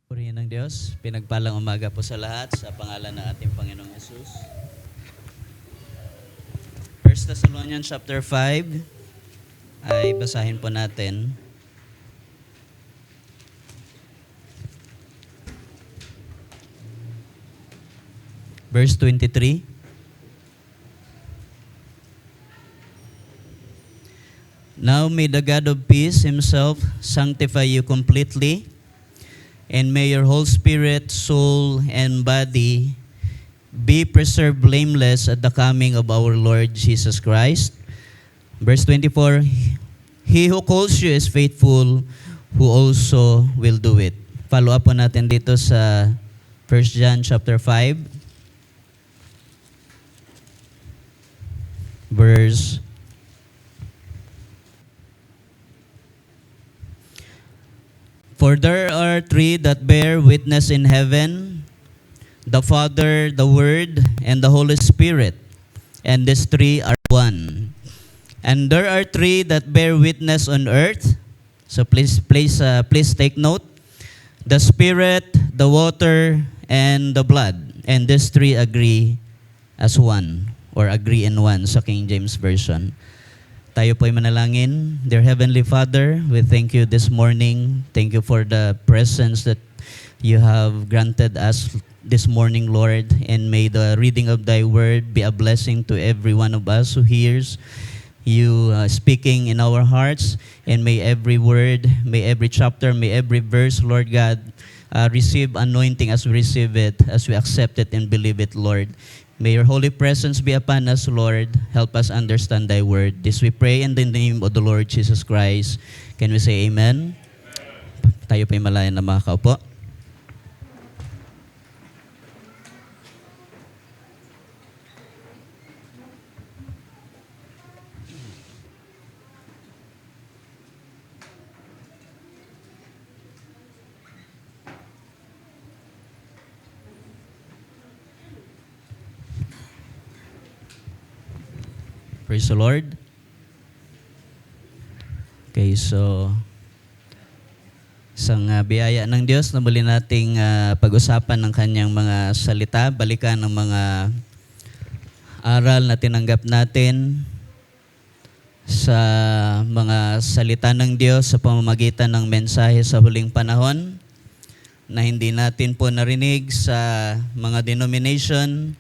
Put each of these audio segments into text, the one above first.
Purihin ng Diyos, pinagpalang umaga po sa lahat sa pangalan ng ating Panginoong Yesus. 1 Thessalonians chapter 5 ay basahin po natin. Verse 23. Now may the God of peace himself sanctify you completely, and may your whole spirit, soul, and body be preserved blameless at the coming of our Lord Jesus Christ. Verse 24, He who calls you is faithful, who also will do it. Follow up po natin dito sa 1 John chapter 5, verse 'For there are three that bear witness in heaven, the Father, the Word, and the Holy Spirit, and these three are one. And there are three that bear witness on earth. So please take note: the Spirit, the water, and the blood. And these three agree as one, or agree in one sa King James Version. Tayo po'y manalangin. Dear Heavenly Father, we thank you this morning. Thank you for the presence that you have granted us this morning, Lord. And may the reading of thy word be a blessing to every one of us who hears you speaking in our hearts. And may every word, may every chapter, may every verse, Lord God, receive anointing as we receive it, as we accept it and believe it, Lord. May your holy presence be upon us, Lord. Help us understand thy word. This we pray in the name of the Lord Jesus Christ. Can we say amen? Tayo pa'y malaya na makakaupo. Praise the Lord. Okay, so isang biyaya ng Diyos na muli nating pag-usapan ng kanyang mga salita, balikan ng mga aral na tinanggap natin sa mga salita ng Diyos sa pamamagitan ng mensahe sa huling panahon na hindi natin po narinig sa mga denomination,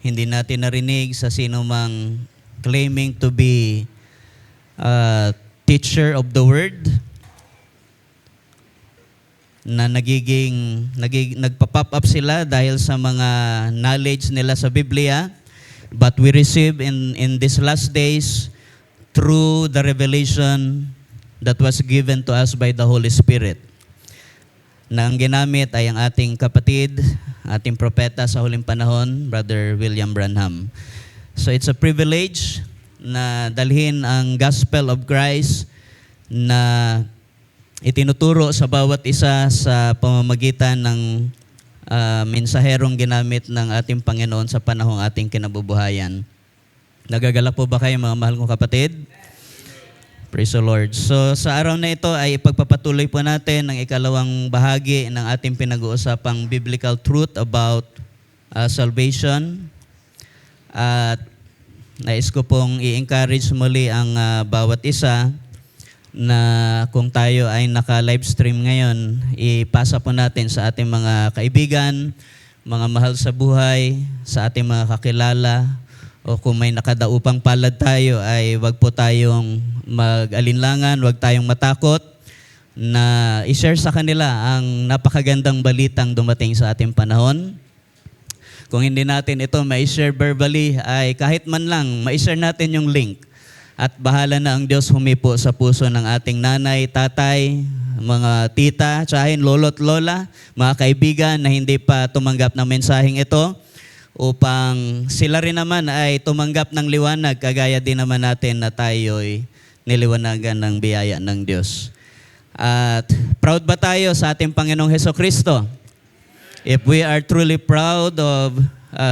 hindi natin narinig sa sino mang claiming to be a teacher of the word na nagpa-pop up sila dahil sa mga knowledge nila sa Biblia, but we receive in these last days through the revelation that was given to us by the Holy Spirit, na ang ginamit ay ang ating kapatid, ating propeta sa huling panahon, Brother William Branham. So it's a privilege na dalhin ang gospel of Christ na itinuturo sa bawat isa sa pamamagitan ng mensaherong ginamit ng ating Panginoon sa panahong ating kinabubuhayan. Nagagalak po ba kayo, mga mahal kong kapatid? Praise the Lord. So sa araw na ito ay ipagpapatuloy po natin ang ikalawang bahagi ng ating pinag-uusapang biblical truth about salvation. At nais ko pong i-encourage muli ang bawat isa na kung tayo ay naka-livestream ngayon, ipasa po natin sa ating mga kaibigan, mga mahal sa buhay, sa ating mga kakilala, o kung may nakadaupang palad tayo ay wag po tayong mag-alinlangan, wag tayong matakot na i-share sa kanila ang napakagandang balitang dumating sa ating panahon. Kung hindi natin ito ma-share verbally, ay kahit man lang, ma-share natin yung link. At bahala na ang Diyos humipo sa puso ng ating nanay, tatay, mga tita, tsahin, lolo't lola, mga kaibigan na hindi pa tumanggap ng mensaheng ito, upang sila rin naman ay tumanggap ng liwanag, kagaya din naman natin na tayo'y niliwanagan ng biyaya ng Diyos. At proud ba tayo sa ating Panginoong Hesukristo? If we are truly proud of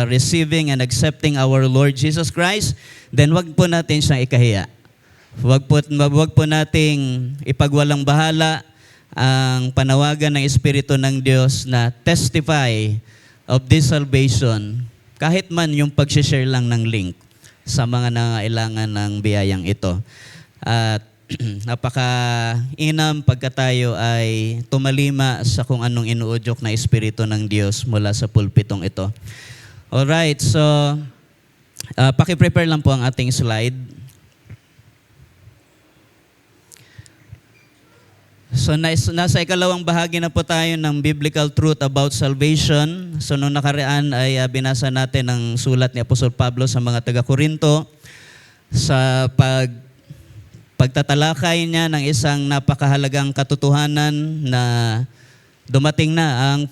receiving and accepting our Lord Jesus Christ, then wag po natin siyang ikahiya. Wag po nating ipagwalang bahala ang panawagan ng Espiritu ng Diyos na testify of this salvation, kahit man yung pag-share lang ng link sa mga nangailangan ng biyayang ito. At napaka-inam pagka tayo ay tumalima sa kung anong inuudyok na Espiritu ng Diyos mula sa pulpitong ito. Alright, so paki-prepare lang po ang ating slide. So nasa ikalawang bahagi na po tayo ng biblical truth about salvation. So nung nakaraan ay binasa natin ang sulat ni Apostol Pablo sa mga taga-Korinto sa pagtatalakay niya ng isang napakahalagang katotohanan na dumating na ang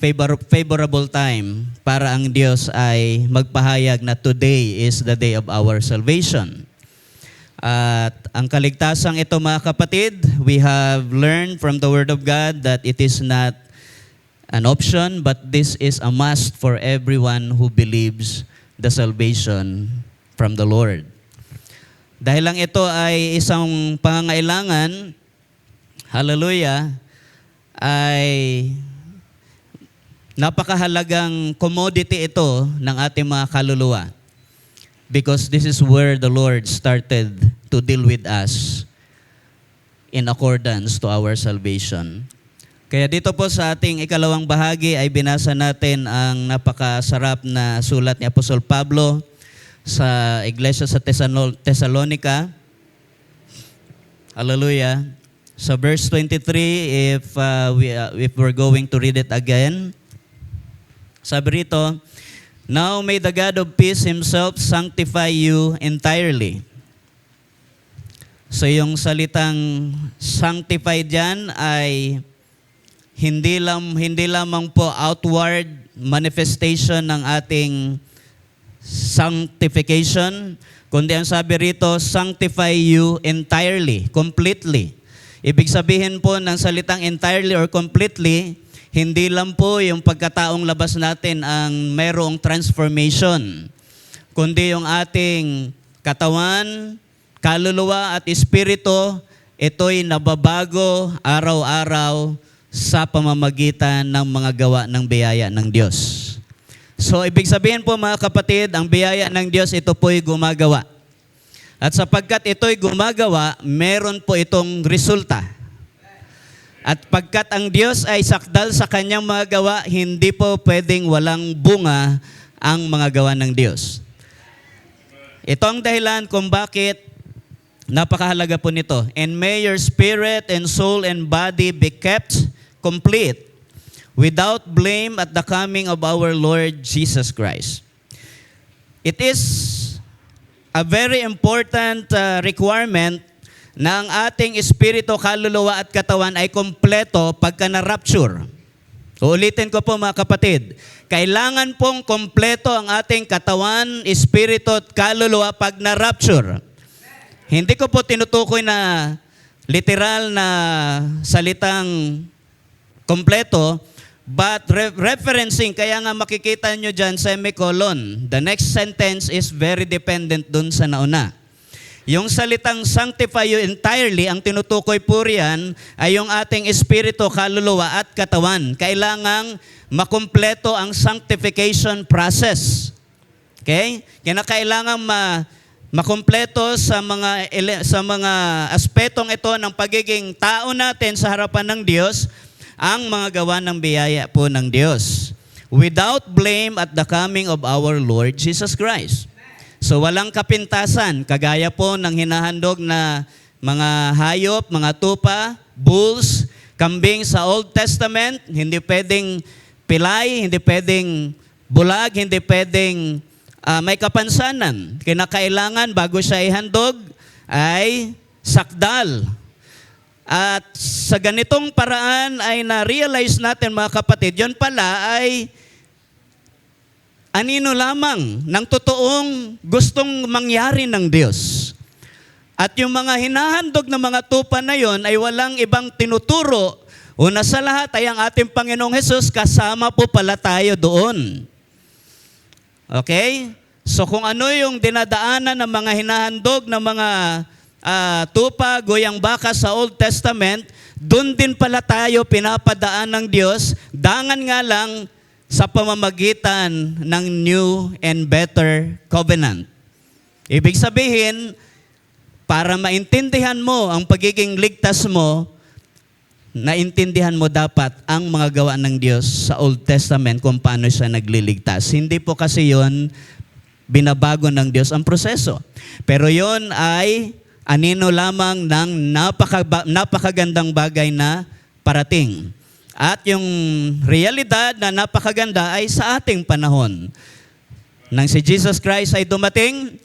favorable time para ang Diyos ay magpahayag na today is the day of our salvation. At ang kaligtasang ito, mga kapatid, we have learned from the Word of God that it is not an option, but this is a must for everyone who believes the salvation from the Lord. Dahil lang ito ay isang pangangailangan, hallelujah, ay napakahalagang commodity ito ng ating mga kaluluwa. Because this is where the Lord started to deal with us in accordance to our salvation. Kaya dito po sa ating ikalawang bahagi ay binasa natin ang napakasarap na sulat ni Apostol Pablo sa iglesia sa Thessalonica. Hallelujah. Sa verse 23, if we're going to read it again, sabi rito, "Now may the God of peace Himself sanctify you entirely." So yung salitang sanctify dyan ay hindi lamang po outward manifestation ng ating sanctification, kundi ang sabi rito, sanctify you entirely, completely. Ibig sabihin po ng salitang entirely or completely, hindi lang po yung pagkataong labas natin ang mayroong transformation, kundi yung ating katawan, kaluluwa at espiritu, ito'y nababago araw-araw sa pamamagitan ng mga gawa ng biyaya ng Diyos. So, ibig sabihin po mga kapatid, ang biyaya ng Diyos, ito po'y gumagawa. At sapagkat ito'y gumagawa, meron po itong resulta. At pagkat ang Diyos ay sakdal sa kanyang mga gawa, hindi po pwedeng walang bunga ang mga gawa ng Diyos. Ito ang dahilan kung bakit napakahalaga po nito. "And may your spirit and soul and body be kept complete, without blame at the coming of our Lord Jesus Christ." It is a very important requirement na ang ating espiritu, kaluluwa at katawan ay kompleto pagka na-rapture. Uulitin ko po mga kapatid, kailangan pong kompleto ang ating katawan, espiritu at kaluluwa pag na-rapture. Hindi ko po tinutukoy na literal na salitang kompleto, but referencing, kaya nga makikita nyo dyan, semicolon. The next sentence is very dependent dun sa nauna. Yung salitang sanctify you entirely, ang tinutukoy po riyan ay yung ating espiritu, kaluluwa at katawan. Kailangang makumpleto ang sanctification process. Okay? Kailangan makumpleto sa mga aspetong ito ng pagiging tao natin sa harapan ng Diyos, ang mga gawa ng biyaya po ng Diyos, without blame at the coming of our Lord Jesus Christ. So walang kapintasan, kagaya po ng hinahandog na mga hayop, mga tupa, bulls, kambing sa Old Testament, hindi pwedeng pilay, hindi pwedeng bulag, hindi pwedeng may kapansanan. Kinakailangan bago siya ihandog ay sakdal. At sa ganitong paraan ay na-realize natin mga kapatid, yun pala ay anino lamang ng totoong gustong mangyari ng Diyos. At yung mga hinahandog na mga tupa na yon ay walang ibang tinuturo. Una sa lahat ay ang ating Panginoong Hesus, kasama po pala tayo doon. Okay? So kung ano yung dinadaanan ng mga hinahandog na mga tupa, goyang baka sa Old Testament, doon din pala tayo pinapadaan ng Diyos, dangan nga lang sa pamamagitan ng new and better covenant. Ibig sabihin, para maintindihan mo ang pagiging ligtas mo, naintindihan mo dapat ang mga gawa ng Diyos sa Old Testament kung paano siya nagliligtas. Hindi po kasi yon binabago ng Diyos ang proseso. Pero yon ay anino lamang ng napakagandang bagay na parating. At yung realidad na napakaganda ay sa ating panahon. Nang si Jesus Christ ay dumating,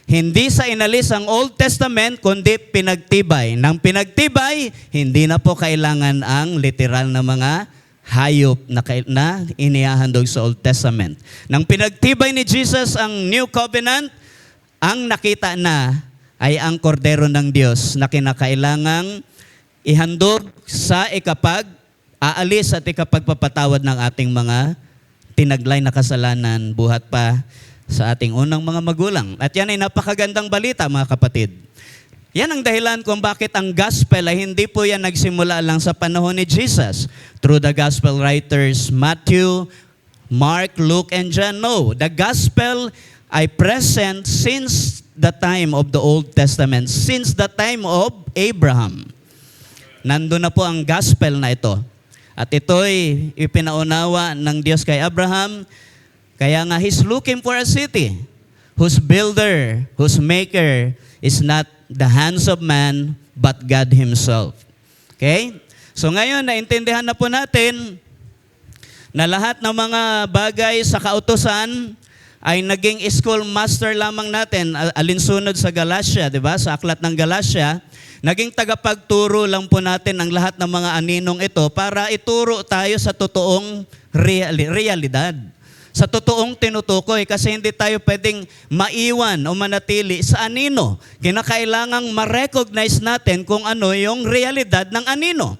hindi sa inalis ang Old Testament, kundi pinagtibay. Nang pinagtibay, hindi na po kailangan ang literal na mga hayop na inihahandog sa Old Testament. Nang pinagtibay ni Jesus ang New Covenant, ang nakita na ay ang kordero ng Diyos na kinakailangang ihandog sa aalis at ikapagpapatawad ng ating mga tinaglay na kasalanan buhat pa sa ating unang mga magulang. At yan ay napakagandang balita, mga kapatid. Yan ang dahilan kung bakit ang gospel ay hindi po yan nagsimula lang sa panahon ni Jesus. Through the gospel writers Matthew, Mark, Luke, and John. No, the gospel ay present since the time of the Old Testament, since the time of Abraham. Nandun na po ang gospel na ito. At ito'y ipinaunawa ng Diyos kay Abraham. Kaya nga, He's looking for a city whose builder, whose maker is not the hands of man, but God Himself. Okay? So ngayon, naintindihan na po natin na lahat ng mga bagay sa kautusan ay naging schoolmaster lamang natin, alinsunod sa Galatia, di ba? Sa aklat ng Galatia, naging tagapagturo lang po natin ang lahat ng mga aninong ito para ituro tayo sa totoong realidad. Sa totoong tinutukoy, kasi hindi tayo pwedeng maiwan o manatili sa anino. Kinakailangang ma-recognize natin kung ano yung realidad ng anino.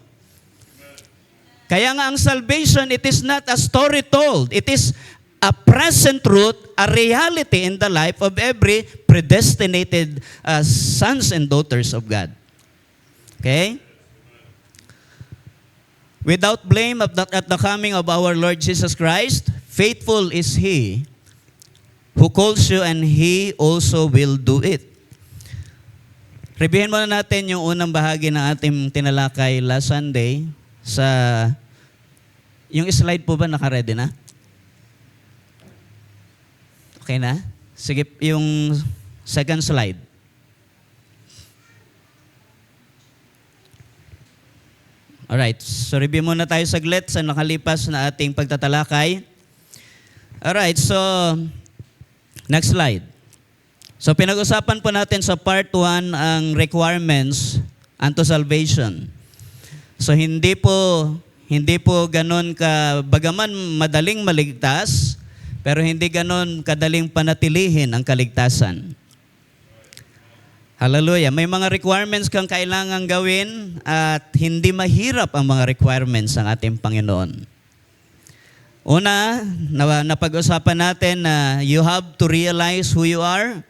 Kaya nga ang salvation, it is not a story told. It is a present truth, a reality in the life of every predestinated sons and daughters of God. Okay? Without blame at the coming of our Lord Jesus Christ, faithful is He who calls you, and He also will do it. Reviewin muna natin yung unang bahagi ng ating tinalakay last Sunday sa yung slide po ba naka-ready na? Okay na? Sige, yung second slide. Alright, so review muna tayo saglit sa nakalipas na ating pagtatalakay. Alright, so next slide. So pinag-usapan po natin sa part 1 ang requirements unto salvation. So hindi po ganun bagaman madaling maligtas, pero hindi ganun kadaling panatilihin ang kaligtasan. Hallelujah. May mga requirements kang kailangang gawin at hindi mahirap ang mga requirements ng ating Panginoon. Una, napag-usapan natin na you have to realize who you are.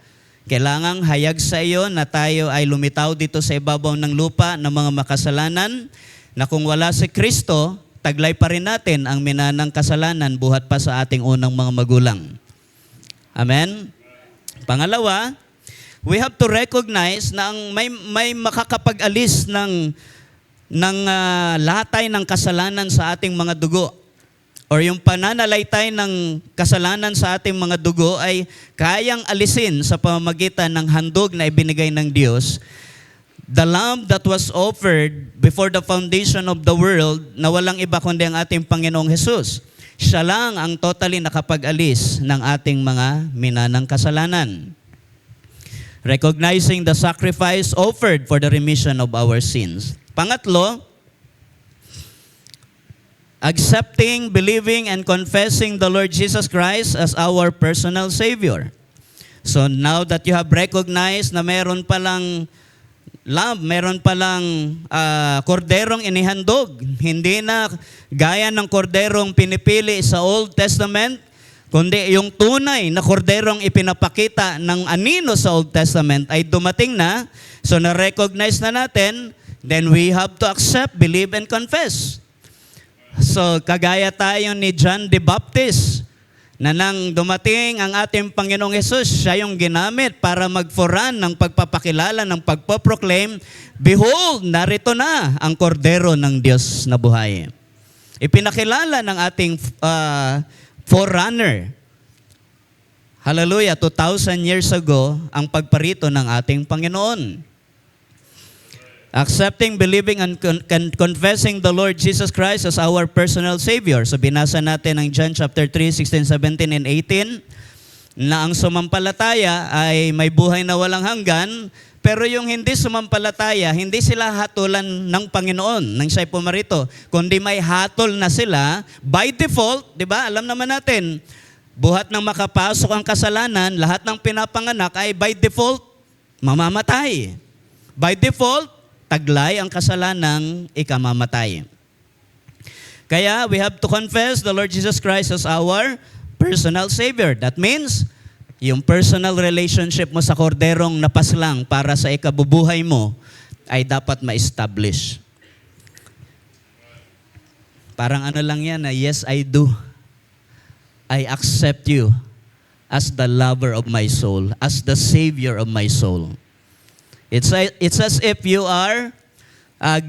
Kailangang hayag sa iyo na tayo ay lumitaw dito sa ibabaw ng lupa ng mga makasalanan, na kung wala si Kristo, taglay pa rin natin ang minanang kasalanan buhat pa sa ating unang mga magulang. Amen? Pangalawa, we have to recognize na may makakapag-alis ng latay ng kasalanan sa ating mga dugo. Or yung pananalaytay ng kasalanan sa ating mga dugo ay kayang alisin sa pamamagitan ng handog na ibinigay ng Diyos. The lamb that was offered before the foundation of the world, na walang iba kundi ang ating Panginoong Hesus. Siya lang ang totally nakapag-alis ng ating mga minanang kasalanan. Recognizing the sacrifice offered for the remission of our sins. Pangatlo, accepting, believing, and confessing the Lord Jesus Christ as our personal Savior. So now that you have recognized na meron palang lamb, meron palang korderong inihandog, hindi na gaya ng korderong pinipili sa Old Testament, kundi yung tunay na korderong ipinapakita ng anino sa Old Testament ay dumating na, So na-recognize na natin, then we have to accept, believe, and confess. So kagaya tayo ni John the Baptist, na nang dumating ang ating Panginoong Hesus, siya yung ginamit para magforan ng pagpapakilala, ng pagpoproclaim, behold, narito na ang kordero ng Diyos na buhay. Ipinakilala ng ating forerunner. Hallelujah, 2,000 years ago, ang pagparito ng ating Panginoon. Accepting, believing, and confessing the Lord Jesus Christ as our personal Savior. So binasa natin ang John chapter 3, 16, 17, and 18, na ang sumampalataya ay may buhay na walang hanggan, pero yung hindi sumampalataya, hindi sila hatulan ng Panginoon nang siya'y pumarito, kundi may hatol na sila by default, di ba? Alam naman natin, buhat ng makapasok ang kasalanan, lahat ng pinapanganak ay by default mamamatay. By default, taglay ang kasalanang ikamamatay. Kaya we have to confess the Lord Jesus Christ as our personal Savior. That means, yung personal relationship mo sa korderong napaslang para sa ikabubuhay mo ay dapat ma-establish. Parang ano lang yan, yes, I do. I accept you as the lover of my soul, as the Savior of my soul. It's as if you are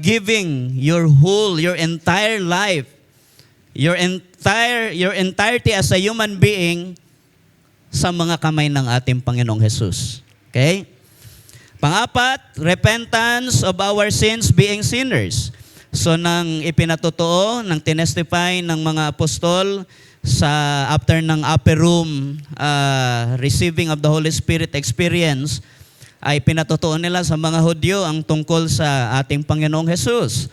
giving your whole, your entire life, your entirety as a human being sa mga kamay ng ating Panginoong Hesus. Okay? Pang-apat, repentance of our sins being sinners. So nang ipinatotoo, nang tinestify ng mga apostol sa after ng upper room receiving of the Holy Spirit experience, ay pinatotoo nila sa mga Hudyo ang tungkol sa ating Panginoong Hesus.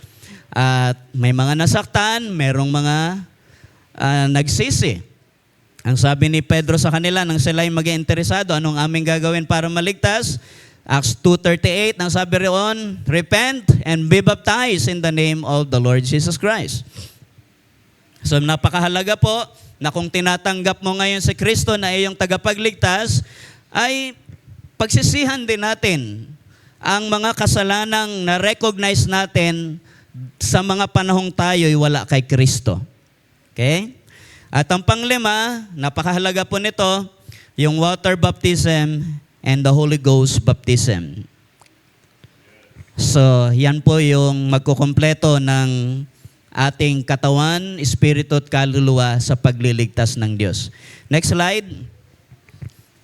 At may mga nasaktan, merong mga nagsisi. Ang sabi ni Pedro sa kanila, nang sila'y maging interesado, anong aming gagawin para maligtas? Acts 2:38, ang sabi roon, repent and be baptized in the name of the Lord Jesus Christ. So napakahalaga po na kung tinatanggap mo ngayon si Kristo na iyong tagapagligtas, ay pagsisihan din natin ang mga kasalanang na-recognize natin sa mga panahong tayo'y wala kay Kristo. Okay? At ang panglima, napakahalaga po nito, yung water baptism and the Holy Ghost baptism. So, yan po yung magkukumpleto ng ating katawan, espiritu at kaluluwa sa pagliligtas ng Diyos. Next slide.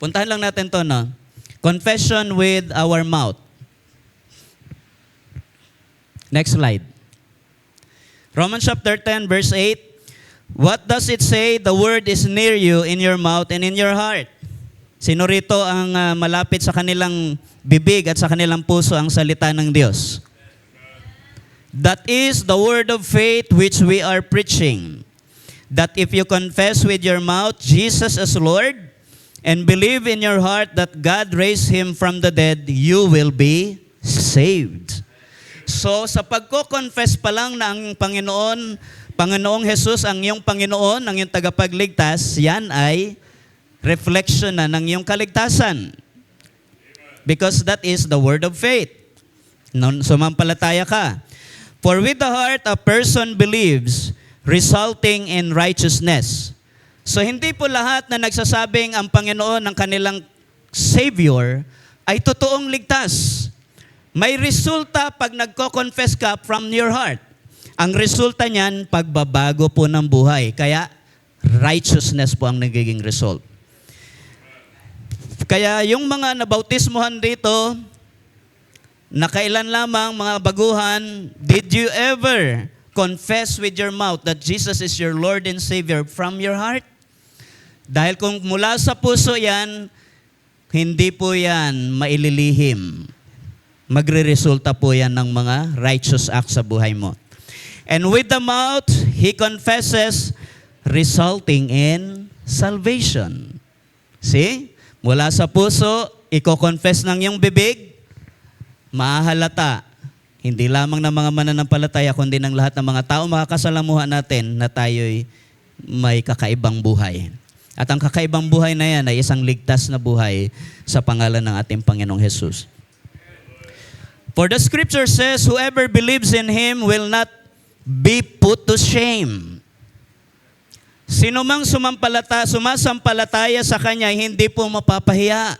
Puntahan lang natin to, no? Confession with our mouth. Next slide. Romans chapter 10, verse 8. What does it say? The word is near you, in your mouth and in your heart. Sino rito ang malapit sa kanilang bibig at sa kanilang puso ang salita ng Diyos? That is the word of faith which we are preaching. That if you confess with your mouth Jesus as Lord, and believe in your heart that God raised Him from the dead, you will be saved. So sa pagko-confess pa lang na ang Panginoong Hesus ang iyong Panginoon, ang iyong tagapagligtas, yan ay reflection na ng iyong kaligtasan. Because that is the word of faith. Sumampalataya ka. For with the heart a person believes, resulting in righteousness. So hindi po lahat na nagsasabing ang Panginoon ng kanilang Savior ay totoong ligtas. May resulta pag nagko-confess ka from your heart. Ang resulta niyan, pagbabago po ng buhay. Kaya righteousness po ang nagiging result. Kaya yung mga nabautismuhan dito, na kailan lamang mga baguhan, did you ever confess with your mouth that Jesus is your Lord and Savior from your heart? Dahil kung mula sa puso yan, hindi po yan maililihim. Magre-resulta po yan ng mga righteous acts sa buhay mo. And with the mouth, he confesses, resulting in salvation. See? Mula sa puso, iko-confess ng iyong bibig, mahalata. Hindi lamang ng mga mananampalataya, kundi ng lahat ng mga tao makakasalamuhan natin na tayo'y may kakaibang buhay. At ang kakaibang buhay na yan ay isang ligtas na buhay sa pangalan ng ating Panginoong Hesus. For the scripture says, whoever believes in Him will not be put to shame. Sino mang sumasampalataya sa Kanya, hindi po mapapahiya.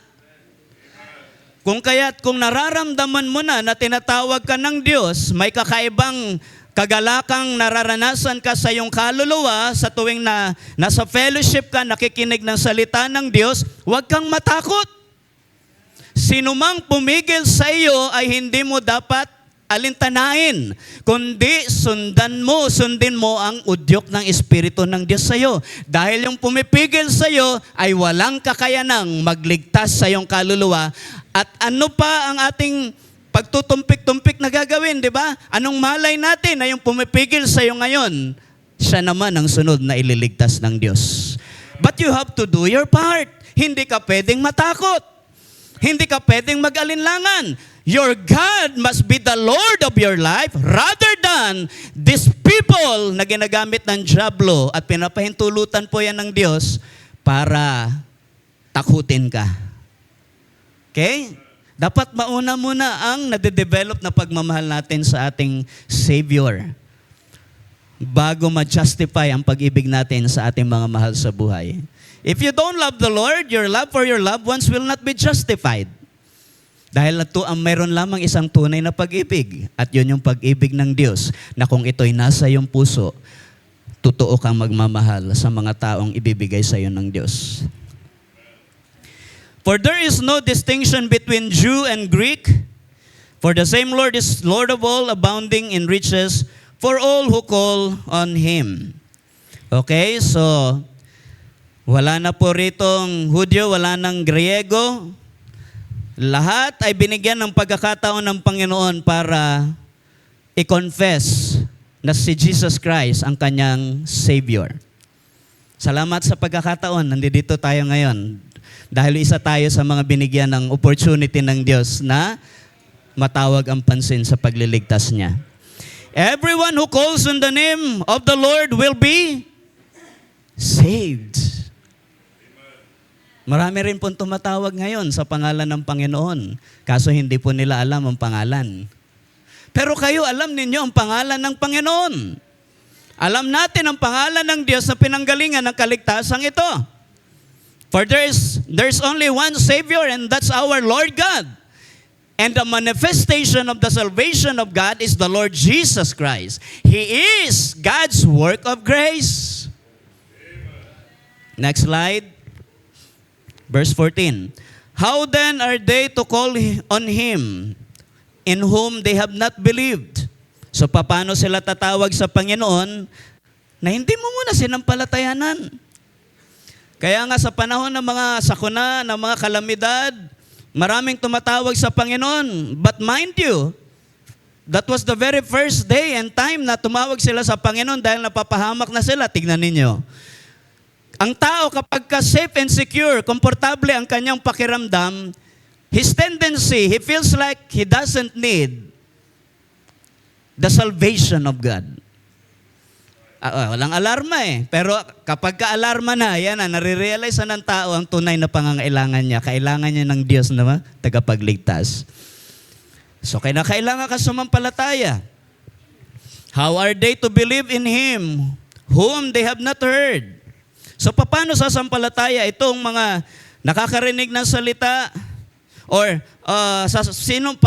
Kung nararamdaman mo na tinatawag ka ng Diyos, may kakaibang kagalakang nararanasan ka sa iyong kaluluwa sa tuwing na nasa fellowship ka, nakikinig ng salita ng Diyos, huwag kang matakot. Sino mang pumigil sa iyo ay hindi mo dapat alintanain, kundi sundin mo ang udyok ng Espiritu ng Diyos sa iyo. Dahil yung pumipigil sa iyo ay walang kakayanang magligtas sa iyong kaluluwa. At ano pa ang ating pagtutumpik-tumpik na gagawin, di ba? Anong malay natin na yung pumipigil sa iyo ngayon, siya naman ang sunod na ililigtas ng Diyos. But you have to do your part. Hindi ka pwedeng matakot. Hindi ka pwedeng mag-alinlangan. Your God must be the Lord of your life rather than these people na ginagamit ng dyablo at pinapahintulutan po yan ng Diyos para takutin ka. Okay? Dapat mauna muna ang nade-develop na pagmamahal natin sa ating Savior bago ma-justify ang pag-ibig natin sa ating mga mahal sa buhay. If you don't love the Lord, your love for your loved ones will not be justified. Dahil mayroon lamang isang tunay na pag-ibig at yun yung pag-ibig ng Diyos na kung ito'y nasa iyong puso, totoo kang magmamahal sa mga taong ibibigay sa iyo ng Diyos. For there is no distinction between Jew and Greek, for the same Lord is Lord of all, abounding in riches for all who call on Him. Okay, so wala na po ritong Hudyo, wala nang Griego. Lahat ay binigyan ng pagkakataon ng Panginoon para i-confess na si Jesus Christ ang kanyang Savior. Salamat sa pagkakataon. Nandito tayo ngayon. Dahil isa tayo sa mga binigyan ng opportunity ng Diyos na matawag ang pansin sa pagliligtas niya. Everyone who calls on the name of the Lord will be saved. Marami rin pong tumatawag ngayon sa pangalan ng Panginoon. Kaso hindi po nila alam ang pangalan. Pero kayo, alam ninyo ang pangalan ng Panginoon. Alam natin ang pangalan ng Diyos na pinanggalingan ng kaligtasang ito. For there's only one Savior, and that's our Lord God. And the manifestation of the salvation of God is the Lord Jesus Christ. He is God's work of grace. Next slide. Verse 14, how then are they to call on Him in whom they have not believed? So paano sila tatawag sa Panginoon na hindi mo muna sinampalatayanan? Kaya nga sa panahon ng mga sakuna, ng mga kalamidad, maraming tumatawag sa Panginoon. But mind you, that was the very first day and time na tumawag sila sa Panginoon dahil napapahamak na sila. Tignan ninyo. Ang tao kapag ka safe and secure, komportable ang kanyang pakiramdam, his tendency, he feels like he doesn't need the salvation of God. Walang alarma eh. Pero kapag ka-alarma na, yan na, nare-realize ng tao ang tunay na pangangailangan niya. Kailangan niya ng Diyos na tagapagligtas. So kailangan ka sumampalataya. How are they to believe in Him whom they have not heard? So paano sasampalataya itong mga nakakarinig ng salita? Or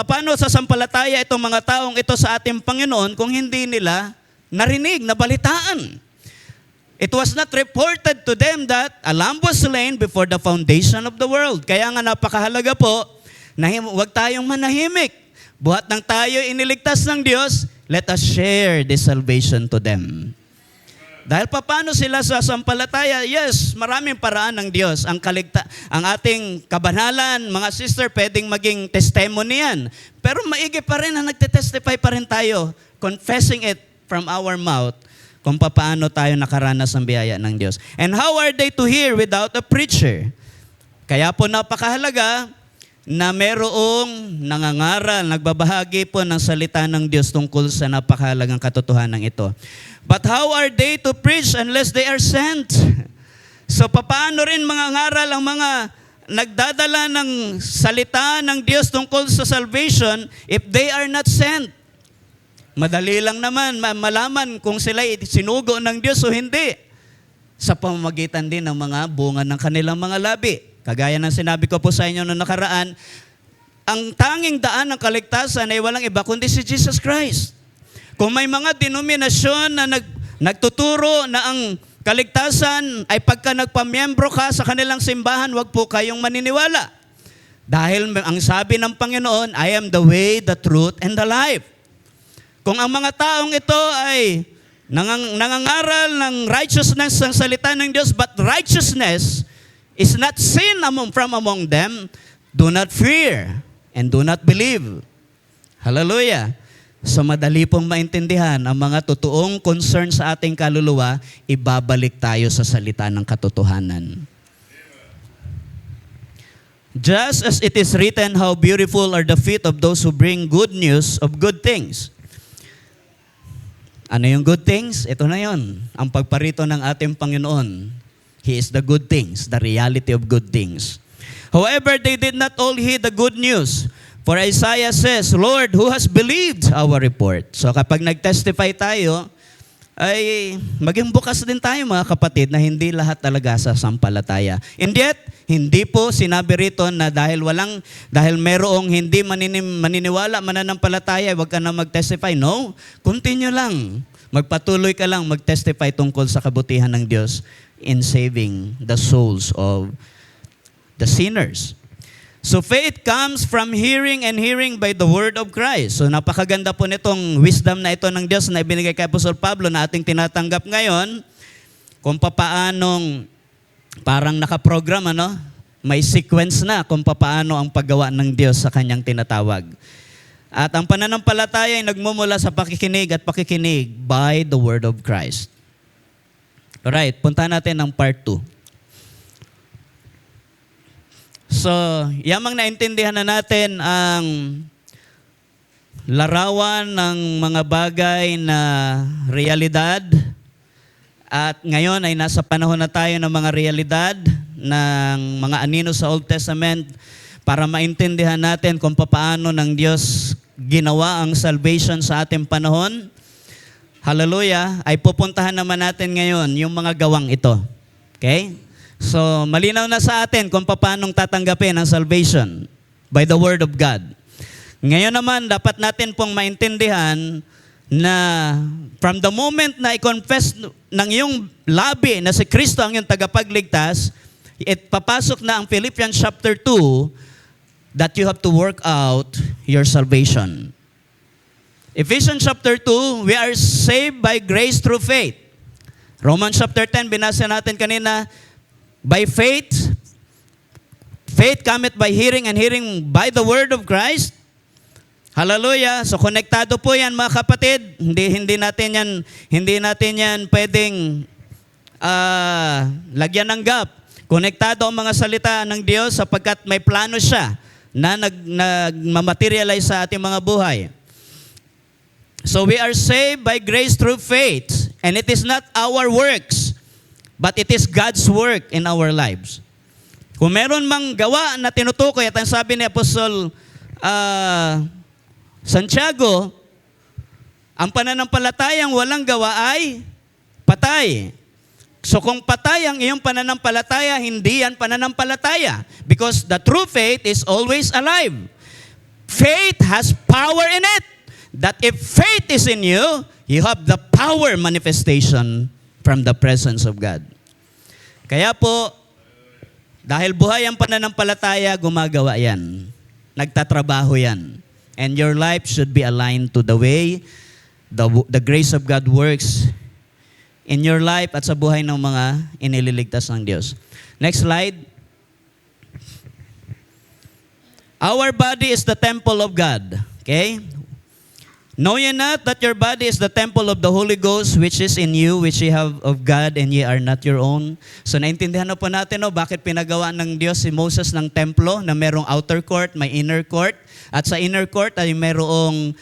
paano sasampalataya itong mga taong ito sa ating Panginoon kung hindi nila narinig, nabalitaan? It was not reported to them that a lamb was slain before the foundation of the world. Kaya nga napakahalaga po na huwag tayong manahimik. Buhat ng tayo iniligtas ng Diyos, let us share this salvation to them. Dahil paano sila sasampalataya? Yes, maraming paraan ng Diyos. Ang ating kabanalan, mga sister, pwedeng maging testimony yan. Pero maigi pa rin na nagtetestify pa rin tayo, confessing it from our mouth, kung paano tayo nakaranas ng biyaya ng Diyos. And how are they to hear without a preacher? Kaya po napakahalaga na merong nangangaral, nagbabahagi po ng salita ng Diyos tungkol sa napakahalagang katotohanan ito. But how are they to preach unless they are sent? So paano rin mangangaral ang mga nagdadala ng salita ng Diyos tungkol sa salvation if they are not sent? Madali lang naman malaman kung sila sinugo ng Diyos o hindi sa pamamagitan din ng mga bunga ng kanilang mga labi. Kagaya ng sinabi ko po sa inyo noong nakaraan, ang tanging daan ng kaligtasan ay walang iba kundi si Jesus Christ. Kung may mga denominasyon na nagtuturo na ang kaligtasan ay pagka nagpamiyembro ka sa kanilang simbahan, wag po kayong maniniwala. Dahil ang sabi ng Panginoon, I am the way, the truth, and the life. Kung ang mga taong ito ay nangangaral ng righteousness ng salita ng Diyos, but righteousness is not seen from among them, do not fear and do not believe. Hallelujah. So madali pong maintindihan ang mga totoong concern sa ating kaluluwa, ibabalik tayo sa salita ng katotohanan. Just as it is written, how beautiful are the feet of those who bring good news of good things. Ano yung good things? Ito na yon, ang pagparito ng ating Panginoon. He is the good things, the reality of good things. However, they did not all heed the good news. For Isaiah says, Lord, who has believed our report? So kapag nag-testify tayo, ay maging bukas din tayo mga kapatid na hindi lahat talaga sasampalataya. And yet, hindi po sinabi rito na dahil merong hindi maniniwala, mananampalataya, wag ka na mag-testify. No, continue lang. Magpatuloy ka lang mag-testify tungkol sa kabutihan ng Diyos in saving the souls of the sinners. So faith comes from hearing and hearing by the word of Christ. So napakaganda po nitong wisdom na ito ng Diyos na ibinigay kay Apostol Pablo na ating tinatanggap ngayon, kung papaanong parang nakaprogram, may sequence na kung papaano ang paggawa ng Diyos sa kanyang tinatawag. At ang pananampalataya ay nagmumula sa pakikinig at pakikinig by the word of Christ. Alright, punta natin ng part 2. So, yamang naintindihan na natin ang larawan ng mga bagay na realidad. At ngayon ay nasa panahon na tayo ng mga realidad ng mga anino sa Old Testament para maintindihan natin kung paano ng Diyos ginawa ang salvation sa ating panahon. Hallelujah! Ay pupuntahan naman natin ngayon yung mga gawang ito. Okay? So, malinaw na sa atin kung paano tatanggapin ang salvation by the Word of God. Ngayon naman, dapat natin pong maintindihan na from the moment na i-confess ng iyong labi na si Kristo ang iyong tagapagligtas, papasok na ang Philippians chapter 2 that you have to work out your salvation. Ephesians chapter 2, we are saved by grace through faith. Romans chapter 10, binasa natin kanina, by faith, faith cometh by hearing and hearing by the word of Christ. Hallelujah. So konektado po yan mga kapatid. Hindi natin yan pwedeng lagyan ng gap. Konektado ang mga salita ng Diyos sapagkat may plano siya na nagmamaterialize sa ating mga buhay. So we are saved by grace through faith, and it is not our works, but it is God's work in our lives. Kung meron mang gawa na tinutukoy, at ang sabi ni Apostol Santiago, ang pananampalatayang walang gawa ay patay. So kung patay ang iyong pananampalataya, hindi yan pananampalataya. Because the true faith is always alive. Faith has power in it. That if faith is in you, you have the power manifestation from the presence of God. Kaya po, dahil buhay ang pananampalataya, gumagawa yan. Nagtatrabaho yan. And your life should be aligned to the way the grace of God works in your life at sa buhay ng mga inililigtas ng Diyos. Next slide. Our body is the temple of God. Okay? Know ye not that your body is the temple of the Holy Ghost which is in you, which ye have of God, and ye are not your own? So naintindihan na po natin bakit pinagawa ng Diyos si Moses ng templo na merong outer court, may inner court. At sa inner court ay merong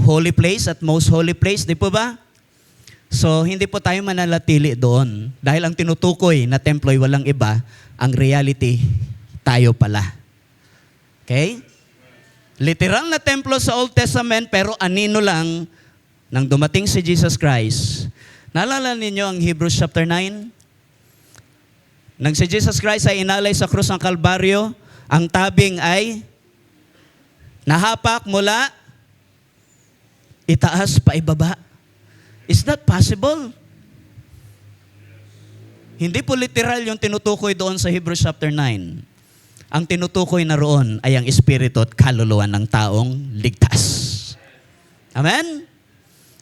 holy place at most holy place, di po ba? So hindi po tayo mananatili doon. Dahil ang tinutukoy na templo ay walang iba, ang reality, tayo pala. Okay? Literal na templo sa Old Testament, pero anino lang nang dumating si Jesus Christ. Naalala ninyo ang Hebrews chapter 9? Nang si Jesus Christ ay inalay sa krus ng Kalbaryo, ang tabing ay nahapak mula itaas pa ibaba. Is that possible? Hindi po literal yung tinutukoy doon sa Hebrews chapter 9. Ang tinutukoy na roon ay ang espiritu at kaluluwa ng taong ligtas. Amen?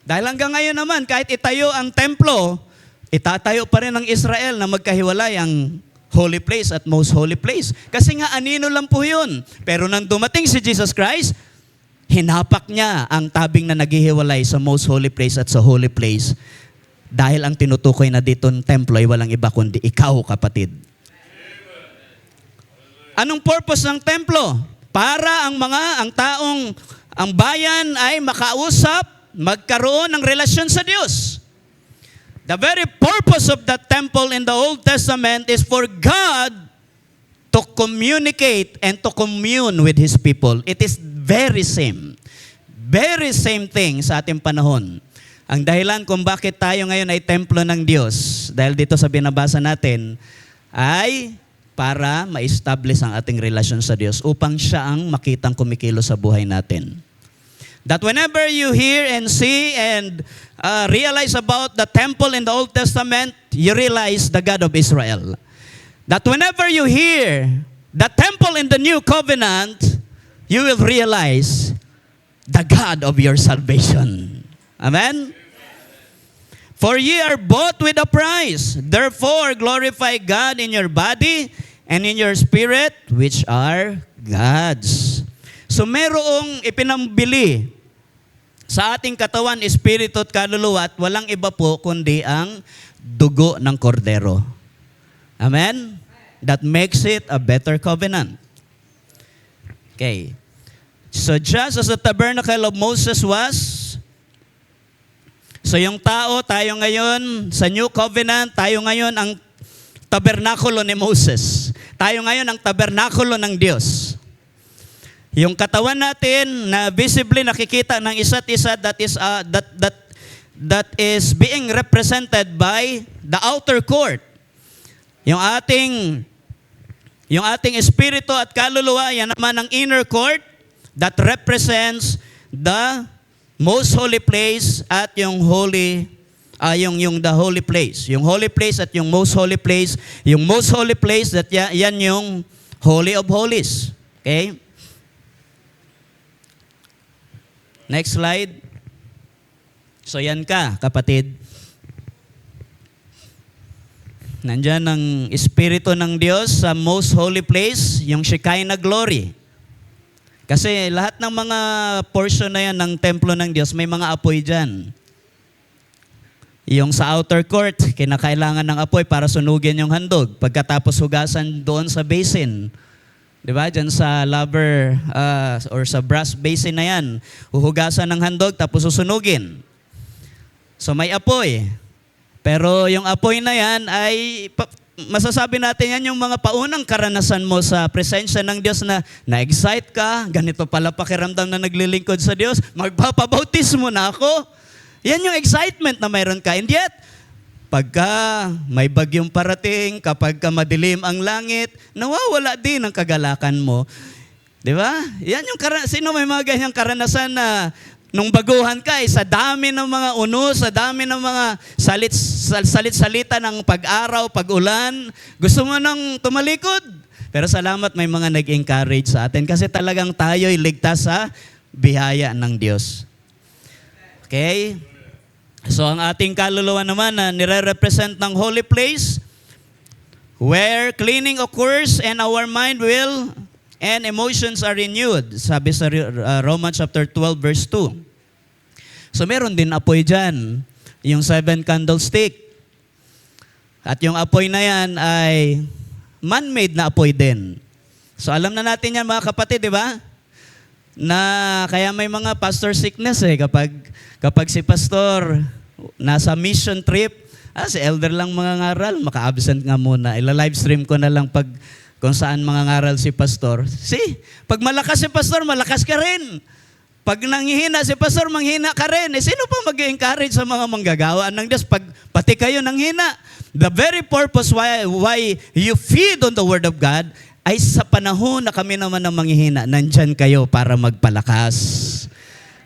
Dahil hanggang ngayon naman, kahit itayo ang templo, itatayo pa rin ng Israel na magkahiwalay ang holy place at most holy place. Kasi nga anino lang po yun. Pero nang dumating si Jesus Christ, hinapak niya ang tabing na naghihiwalay sa most holy place at sa holy place. Dahil ang tinutukoy na dito ng templo ay walang iba kundi ikaw, kapatid. Anong purpose ng templo? Para ang bayan ay makausap, magkaroon ng relasyon sa Diyos. The very purpose of the temple in the Old Testament is for God to communicate and to commune with His people. It is very same thing sa ating panahon. Ang dahilan kung bakit tayo ngayon ay templo ng Diyos, dahil dito sa binabasa natin, ay para ma-establish ang ating relasyon sa Diyos upang siya ang makitang kumikilos sa buhay natin. That whenever you hear and see and realize about the temple in the Old Testament, you realize the God of Israel. That whenever you hear the temple in the New Covenant, you will realize the God of your salvation. Amen? For ye are bought with a price. Therefore, glorify God in your body and in your spirit, which are God's. So merong ipinambili sa ating katawan, espiritu at kaluluwa at walang iba po kundi ang dugo ng kordero. Amen? That makes it a better covenant. Okay. So just as the tabernacle of Moses was, so yung tayo ngayon sa New Covenant, tayo ngayon ang tabernakulo ni Moses. Tayo ngayon ang tabernakulo ng Diyos. Yung katawan natin na visibly nakikita ng isa't isa, that is being represented by the outer court. Yung ating espiritu at kaluluwa, yan naman ang inner court that represents the most holy place at yung the holy place. Yung holy place at yung most holy place. Yung most holy place, yan yung Holy of Holies. Okay? Next slide. So yan ka, kapatid. Nandyan ang Espiritu ng Diyos sa most holy place, yung Shekinah glory. Kasi lahat ng mga portion na yan ng templo ng Diyos, may mga apoy dyan. Yung sa outer court, kinakailangan ng apoy para sunugin yung handog. Pagkatapos hugasan doon sa basin. Diba? Diyan sa laver or sa brass basin na yan, huhugasan ng handog tapos susunugin. So may apoy. Pero yung apoy na yan ay, masasabi natin yan yung mga paunang karanasan mo sa presensya ng Diyos na na-excite ka, ganito pala pakiramdam na naglilingkod sa Diyos, magpapabautismo na ako. Yan yung excitement na mayroon ka. And yet, pagka may bagyong parating, kapag ka madilim ang langit, nawawala din ang kagalakan mo. Di ba? Yan yung sino may mga ganyang karanasan na nung baguhan ka, sa dami ng mga unos, sa dami ng mga salit-salita ng pag-araw, pag-ulan, gusto mo nang tumalikod. Pero salamat may mga nag-encourage sa atin kasi talagang tayo'y ligtas sa biyaya ng Diyos. Okay? So ang ating kaluluwa naman na nire-represent ng holy place where cleaning occurs and our mind will and emotions are renewed. Sabi sa Romans chapter 12 verse 2. So meron din apoy dyan, yung 7 candlestick. At yung apoy na yan ay man-made na apoy din. So alam na natin yan mga kapatid, di ba? Na kaya may mga pastor sickness kapag si pastor nasa mission trip, si elder lang mga ngaral, maka-absent nga muna. Ila-livestream ko na lang pag kung saan mangangaral si pastor. Pag malakas si pastor, malakas ka rin. Pag nanghihina si pastor, manghina ka rin. Sino pa mag-encourage sa mga manggagawa ng Diyos pag pati kayo nanghina? The very purpose why you feed on the Word of God ay sa panahon na kami naman ang manghihina, nandyan kayo para magpalakas.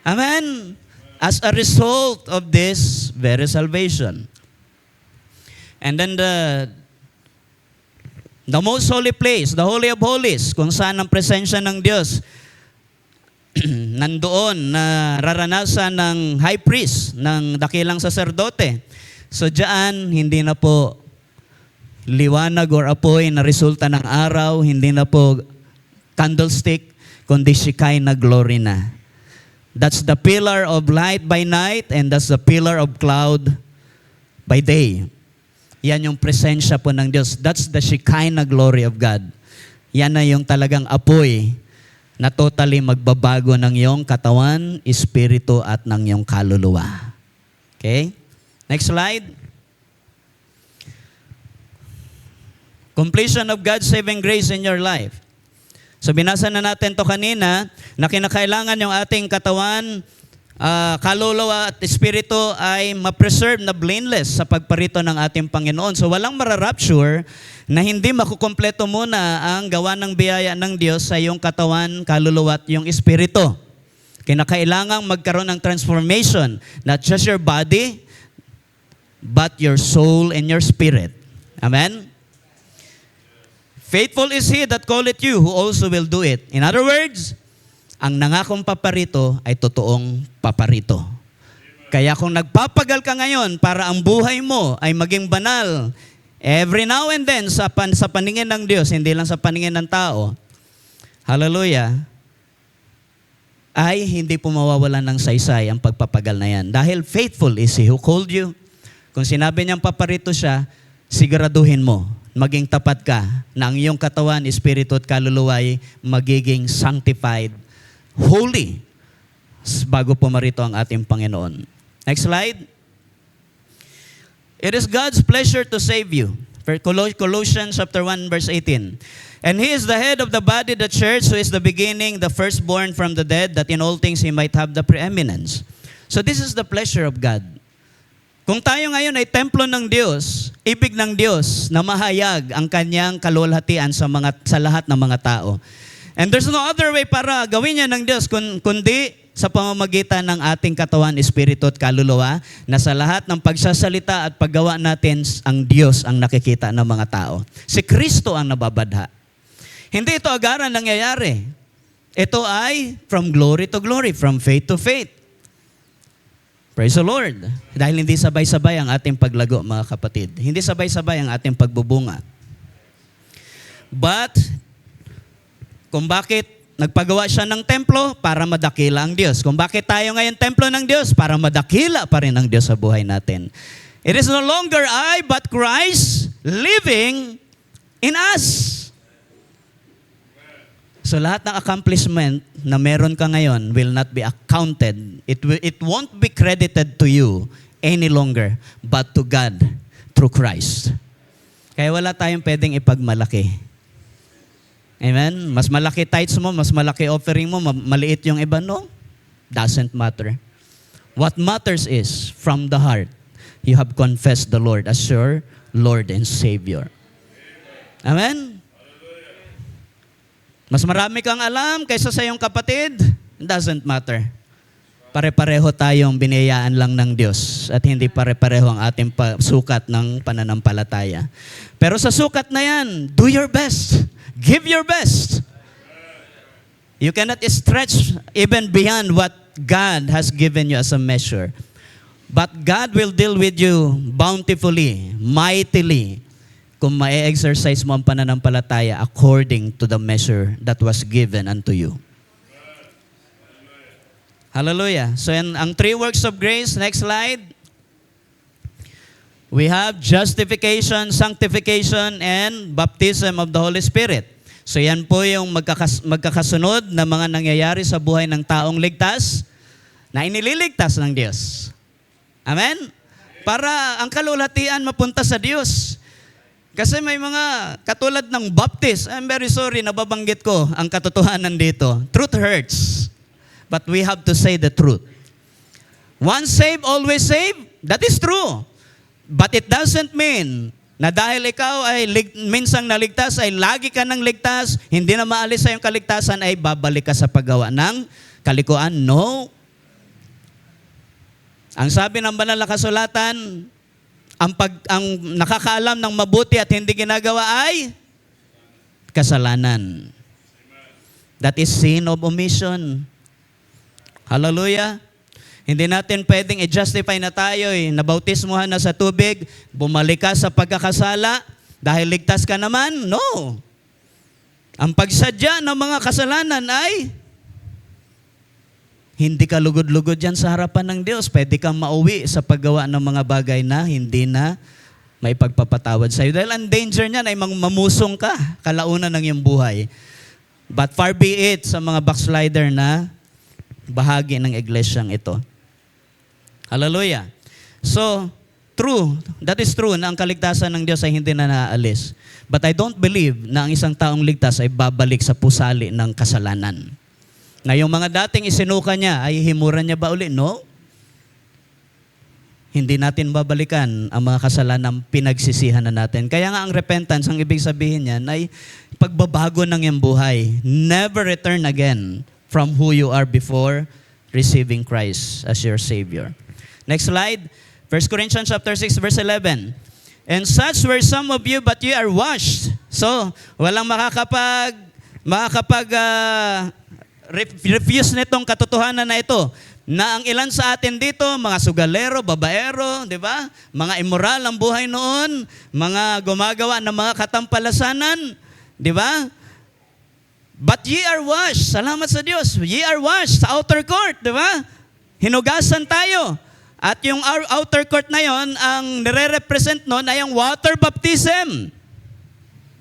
Amen? As a result of this very salvation. And then the most holy place, the Holy of Holies, kung saan ang presensya ng Diyos, nandoon na raranasan ng high priest, ng dakilang saserdote. So diyan, hindi na po liwanag or apoy na resulta ng araw, hindi na po candlestick, kundi Shekinah glory na. That's the pillar of light by night and that's the pillar of cloud by day. Yan yung presensya po ng Diyos. That's the Shekinah glory of God. Yan na yung talagang apoy na totally magbabago ng iyong katawan, espiritu at ng iyong kaluluwa. Okay? Next slide. Completion of God's saving grace in your life. So binasa na natin to kanina na kinakailangan yung ating katawan, kaluluwa at espiritu ay ma-preserve na blameless sa pagparito ng ating Panginoon. So walang mararapture na hindi makukompleto muna ang gawa ng biyaya ng Diyos sa iyong katawan, kaluluwa at iyong espiritu. Kinakailangang magkaroon ng transformation, not just your body, but your soul and your spirit. Amen? Faithful is He that calleth you, who also will do it. In other words, ang nangakong paparito ay totoong paparito. Kaya kung nagpapagal ka ngayon para ang buhay mo ay maging banal, every now and then sa paningin ng Diyos, hindi lang sa paningin ng tao, hallelujah, ay hindi po mawawalan ng saysay ang pagpapagal na yan. Dahil faithful is He who called you. Kung sinabi niyang paparito siya, siguraduhin mo, maging tapat ka na ang iyong katawan, espiritu at kaluluwa ay magiging sanctified, holy, bago pumarito ang ating Panginoon. Next slide. It is God's pleasure to save you. Colossians chapter 1 verse 18. And He is the head of the body, the church, who is the beginning, the firstborn from the dead, that in all things He might have the preeminence. So this is the pleasure of God. Kung tayo ngayon ay templo ng Diyos, ibig ng Diyos na mahayag ang kanyang kalulhatian sa lahat ng mga tao. And there's no other way para gawin niya ng Diyos kundi sa pamamagitan ng ating katawan, espiritu at kaluluwa, na sa lahat ng pagsasalita at paggawa natin, ang Diyos ang nakikita ng mga tao. Si Kristo ang nababadha. Hindi ito agaran nangyayari. Ito ay from glory to glory, from faith to faith. Praise the Lord. Dahil hindi sabay-sabay ang ating paglago, mga kapatid. Hindi sabay-sabay ang ating pagbubunga. But, kung bakit nagpagawa siya ng templo, para madakila ang Diyos. Kung bakit tayo ngayon templo ng Diyos, para madakila pa rin ang Diyos sa buhay natin. It is no longer I, but Christ living in us. So lahat ng accomplishment na meron ka ngayon will not be accounted. It won't be credited to you any longer, but to God through Christ. Kaya wala tayong pwedeng ipagmalaki. Amen? Mas malaki tithes mo, mas malaki offering mo, maliit yung iba, no? Doesn't matter. What matters is, from the heart, you have confessed the Lord as your Lord and Savior. Amen? Mas marami kang alam kaysa sa iyong kapatid, doesn't matter. Pare-pareho tayong biniyayaan lang ng Diyos at hindi pare-pareho ang ating sukat ng pananampalataya. Pero sa sukat na yan, do your best. Give your best. You cannot stretch even beyond what God has given you as a measure. But God will deal with you bountifully, mightily, kung ma-exercise mo ang pananampalataya according to the measure that was given unto you. Hallelujah. So ang three works of grace, next slide. We have justification, sanctification, and baptism of the Holy Spirit. So yan po yung magkakasunod na mga nangyayari sa buhay ng taong ligtas na inililigtas ng Diyos. Amen? Para ang kalulhatian mapunta sa Diyos. Kasi may mga katulad ng Baptist, I'm very sorry, nababanggit ko ang katotohanan dito. Truth hurts, but we have to say the truth. Once saved, always saved, that is true. But it doesn't mean na dahil ikaw ay minsang naligtas, ay lagi ka nang ligtas, hindi na maalis sa iyong kaligtasan, ay babalik ka sa paggawa ng kalikuan. No. Ang sabi ng banal na kasulatan, ang nakakaalam ng mabuti at hindi ginagawa ay kasalanan. That is sin of omission. Hallelujah. Hindi natin pwedeng i-justify na tayo nabautismuhan na sa tubig, bumalik ka sa pagkakasala dahil ligtas ka naman. No. Ang pagsadya ng mga kasalanan ay hindi ka lugod-lugod yan sa harapan ng Diyos. Pwede kang mauwi sa paggawa ng mga bagay na hindi na may pagpapatawad sa iyo. Dahil ang danger niyan ay mamusong ka, kalaunan ng iyong buhay. But far be it sa mga backslider na bahagi ng iglesyang ito. Hallelujah. So, true, that is true na ang kaligtasan ng Diyos ay hindi na naaalis. But I don't believe na ang isang taong ligtas ay babalik sa pusali ng kasalanan. Na yung mga dating isinuka niya, ay himuran niya ba uli? No. Hindi natin babalikan ang mga kasalanan pinagsisihan na natin. Kaya nga ang repentance, ang ibig sabihin niyan ay pagbabago ng iyong buhay. Never return again from who you are before receiving Christ as your Savior. Next slide. 1 Corinthians chapter 6, verse 11. And such were some of you, but ye are washed. So, walang refuse nitong katotohanan na ito, na ang ilan sa atin dito, mga sugalero, babaero, di ba? Mga immoral ang buhay noon, mga gumagawa ng mga katampalasanan, di ba? But ye are washed. Salamat sa Diyos. Ye are washed sa outer court, di ba? Hinugasan tayo. At yung outer court na yon, ang nire-represent noon ay ang water baptism.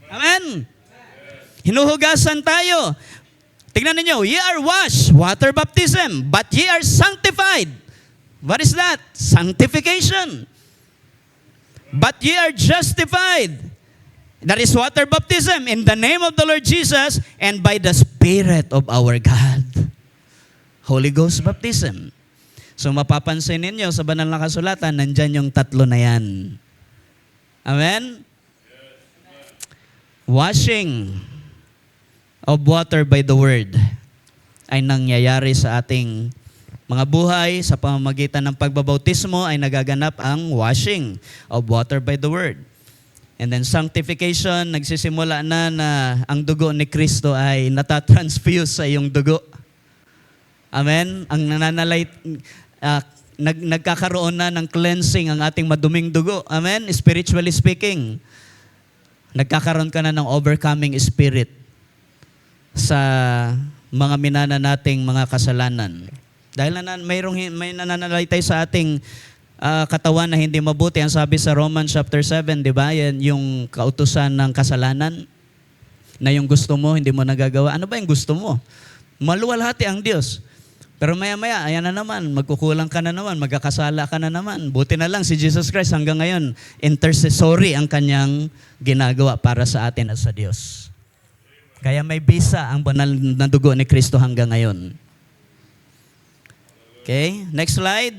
Amen? Hinuhugasan tayo. Tingnan ninyo, ye are washed, water baptism, but ye are sanctified. What is that? Sanctification. But ye are justified. That is water baptism in the name of the Lord Jesus and by the Spirit of our God. Holy Ghost baptism. So mapapansin ninyo sa banal na kasulatan, nandyan yung tatlo na yan. Amen? Washing of water by the word ay nangyayari sa ating mga buhay. Sa pamamagitan ng pagbabautismo ay nagaganap ang washing of water by the word. And then sanctification, nagsisimula na ang dugo ni Kristo ay natatransfuse sa iyong dugo. Amen? Ang nagkakaroon na ng cleansing ang ating maduming dugo. Amen? Spiritually speaking, nagkakaroon ka na ng overcoming spirit sa mga minana nating mga kasalanan. Dahil may nananalaytay sa ating katawan na hindi mabuti. Ang sabi sa Romans chapter 7, di ba? Yan yung kautusan ng kasalanan na yung gusto mo, hindi mo nagagawa. Ano ba yung gusto mo? Maluwalhati ang Diyos. Pero maya-maya, ayan na naman, magkukulang ka na naman, magkakasala ka na naman. Buti na lang si Jesus Christ hanggang ngayon, intercessory ang kanyang ginagawa para sa atin at sa Diyos. Kaya may bisa ang banal na dugo ni Kristo hanggang ngayon. Okay, next slide.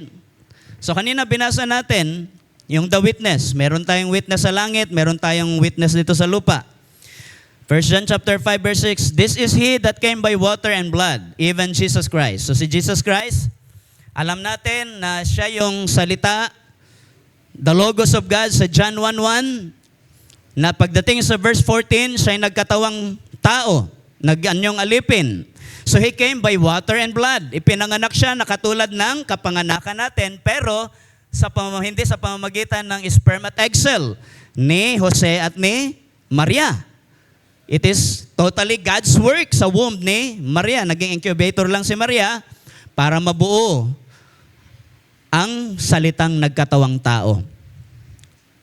So kanina binasa natin yung the witness. Meron tayong witness sa langit, meron tayong witness dito sa lupa. 1 John chapter 5 verse 6, this is he that came by water and blood, even Jesus Christ. So si Jesus Christ, alam natin na siya yung salita, the Logos of God sa John 1:1, na pagdating sa verse 14, siya ay nagkatawang tao, nag-anyong alipin. So he came by water and blood. Ipinanganak siya na katulad ng kapanganakan natin, pero hindi sa pamamagitan ng sperm at egg cell ni Jose at ni Maria. It is totally God's work sa womb ni Maria. Naging incubator lang si Maria para mabuo ang salitang nagkatawang tao.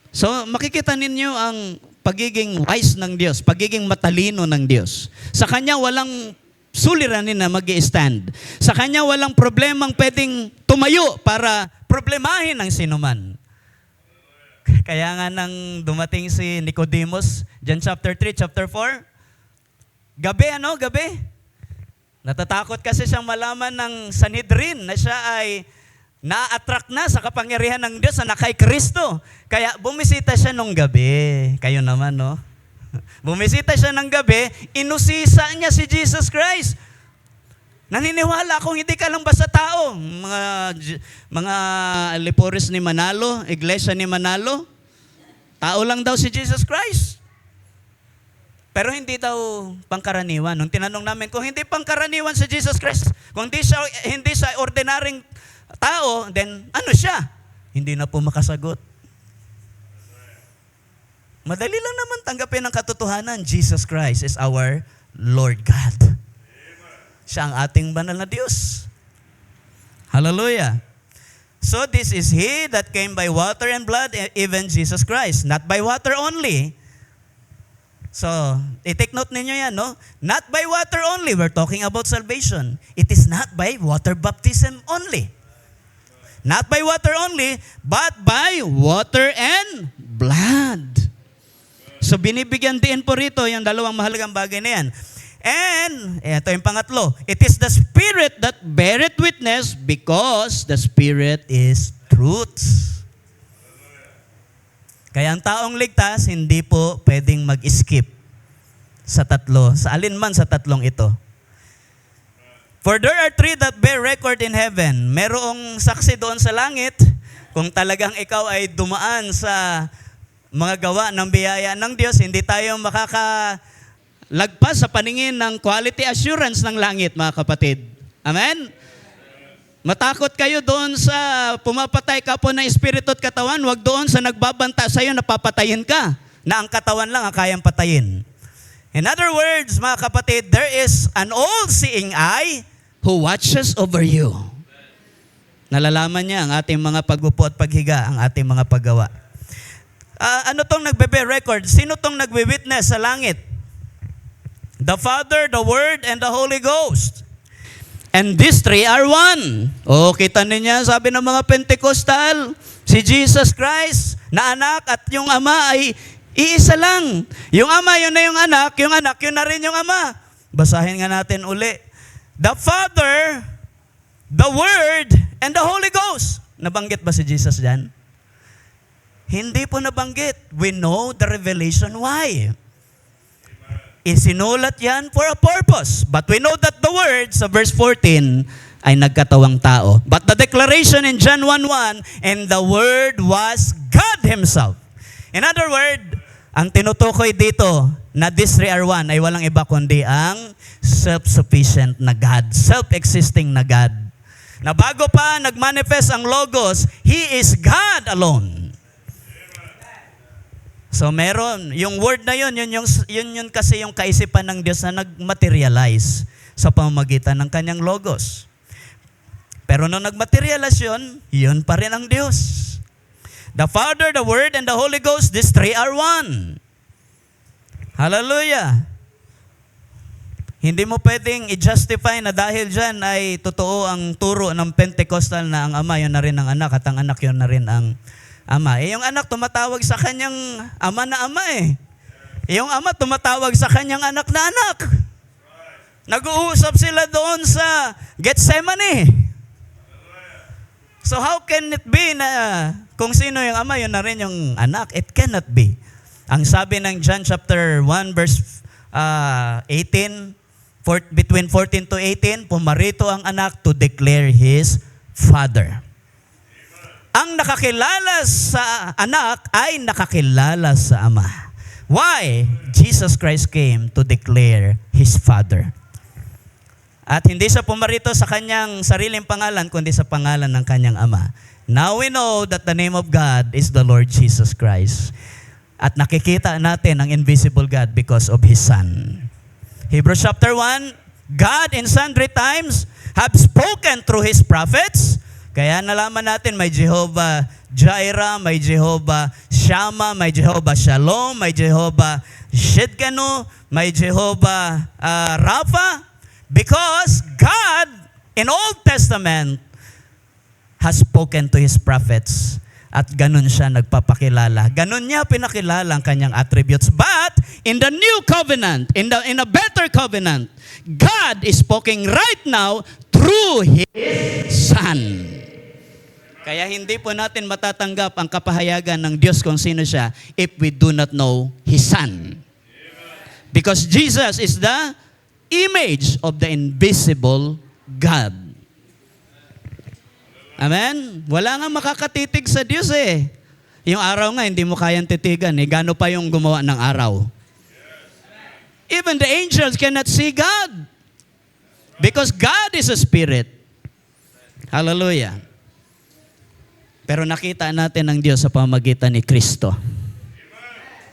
So makikita ninyo ang pagiging wise ng Diyos, pagiging matalino ng Diyos. Sa Kanya walang suliranin na mag-i-stand. Sa Kanya walang problemang pwedeng tumayo para problemahin ang sinuman. Kaya nga nang dumating si Nicodemus, John chapter 3, chapter 4, gabi. Natatakot kasi siyang malaman ng Sanhedrin na siya ay na-attract na sa kapangyarihan ng Diyos na kay Kristo. Kaya bumisita siya nung gabi. Kayo naman, no? Bumisita siya ng gabi, inusisa niya si Jesus Christ. Naniniwala kung hindi ka lang basta tao. Mga Lepores ni Manalo, Iglesia ni Manalo, tao lang daw si Jesus Christ. Pero hindi daw pangkaraniwan. Nung tinanong namin, kung hindi pangkaraniwan si Jesus Christ, kung hindi siya ordinaryong tao, then ano siya? Hindi na po makasagot. Madali lang naman tanggapin ang katotohanan. Jesus Christ is our Lord God. Siya ang ating banal na Diyos. Hallelujah. So this is He that came by water and blood, even Jesus Christ. Not by water only. So, i-take note ninyo yan, no? Not by water only. We're talking about salvation. It is not by water baptism only. Not by water only, but by water and blood. So, binibigyan din po rito yung dalawang mahalagang bagay na yan. And, ito yung pangatlo, it is the Spirit that beareth witness because the Spirit is truth. Kaya ang taong ligtas, hindi po pwedeng mag-skip sa tatlo, sa alinman sa tatlong ito. For there are three that bear record in heaven. Merong saksi doon sa langit, kung talagang ikaw ay dumaan sa mga gawa ng biyaya ng Diyos, hindi tayo lagpas sa paningin ng quality assurance ng langit, mga kapatid. Amen? Matakot kayo doon sa pumapatay ka po ng espiritu at katawan, wag doon sa nagbabanta sa iyo na papatayin ka, na ang katawan lang ang kayang patayin. In other words, mga kapatid, there is an all-seeing eye who watches over you. Nalalaman niya ang ating mga paggupo at paghiga, ang ating mga paggawa. Ano tong nagbe-bear record? Sino tong nagwi-witness sa langit? The Father, the Word, and the Holy Ghost. And these three are one. O, kita niya, sabi ng mga Pentecostal, si Jesus Christ na anak at yung Ama ay iisa lang. Yung Ama, yun na yung anak, yun na rin yung Ama. Basahin nga natin uli. The Father, the Word, and the Holy Ghost. Nabanggit ba si Jesus dyan? Hindi po nabanggit. We know the revelation why. Isinulat yan for a purpose. But we know that the Word, sa verse 14, ay nagkatawang tao. But the declaration in John 1:1, and the Word was God Himself. In other words, ang tinutukoy dito na these three are one ay walang iba kundi ang self-sufficient na God, self-existing na God. Na bago pa nagmanifest ang Logos, He is God alone. So meron, yung word na yun kasi yung kaisipan ng Diyos na nagmaterialize sa pamamagitan ng kanyang Logos. Pero nung nagmaterialize yun pa rin ang Diyos. The Father, the Word, and the Holy Ghost, these three are one. Hallelujah. Hindi mo pwedeng i-justify na dahil dyan ay totoo ang turo ng Pentecostal na ang Ama, yun na rin ang anak, at ang anak, yun na rin ang Ama. Yung anak tumatawag sa kanyang ama na ama eh. Yung ama tumatawag sa kanyang anak na anak. Nag-uusap sila doon sa Gethsemane. So how can it be na kung sino yung ama, yun na rin yung anak? It cannot be. Ang sabi ng John chapter 1 verse 18, between 14 to 18, pumarito ang anak to declare his father. Ang nakakilala sa anak ay nakakilala sa ama. Why? Jesus Christ came to declare His Father. At hindi siya pumarito sa kanyang sariling pangalan, kundi sa pangalan ng kanyang ama. Now we know that the name of God is the Lord Jesus Christ. At nakikita natin ang invisible God because of His Son. Hebrews chapter 1, God in sundry times have spoken through His prophets. Kaya nalaman natin may Jehovah Jireh, may Jehovah Shammah, may Jehovah Shalom, may Jehovah Shidkenu, may Jehovah Rapha. Because God in Old Testament has spoken to His prophets. At ganun siya nagpapakilala. Ganun niya pinakilala ang kanyang attributes. But in the new covenant, in a better covenant, God is speaking right now through His Son. Kaya hindi po natin matatanggap ang kapahayagan ng Diyos kung sino siya if we do not know His Son. Because Jesus is the image of the invisible God. Amen? Wala nga makakatitig sa Diyos eh. Yung araw nga, hindi mo kayang titigan eh. Gano pa yung gumawa ng araw? Even the angels cannot see God. Because God is a spirit. Hallelujah. Pero nakita natin ang Diyos sa pamamagitan ni Kristo.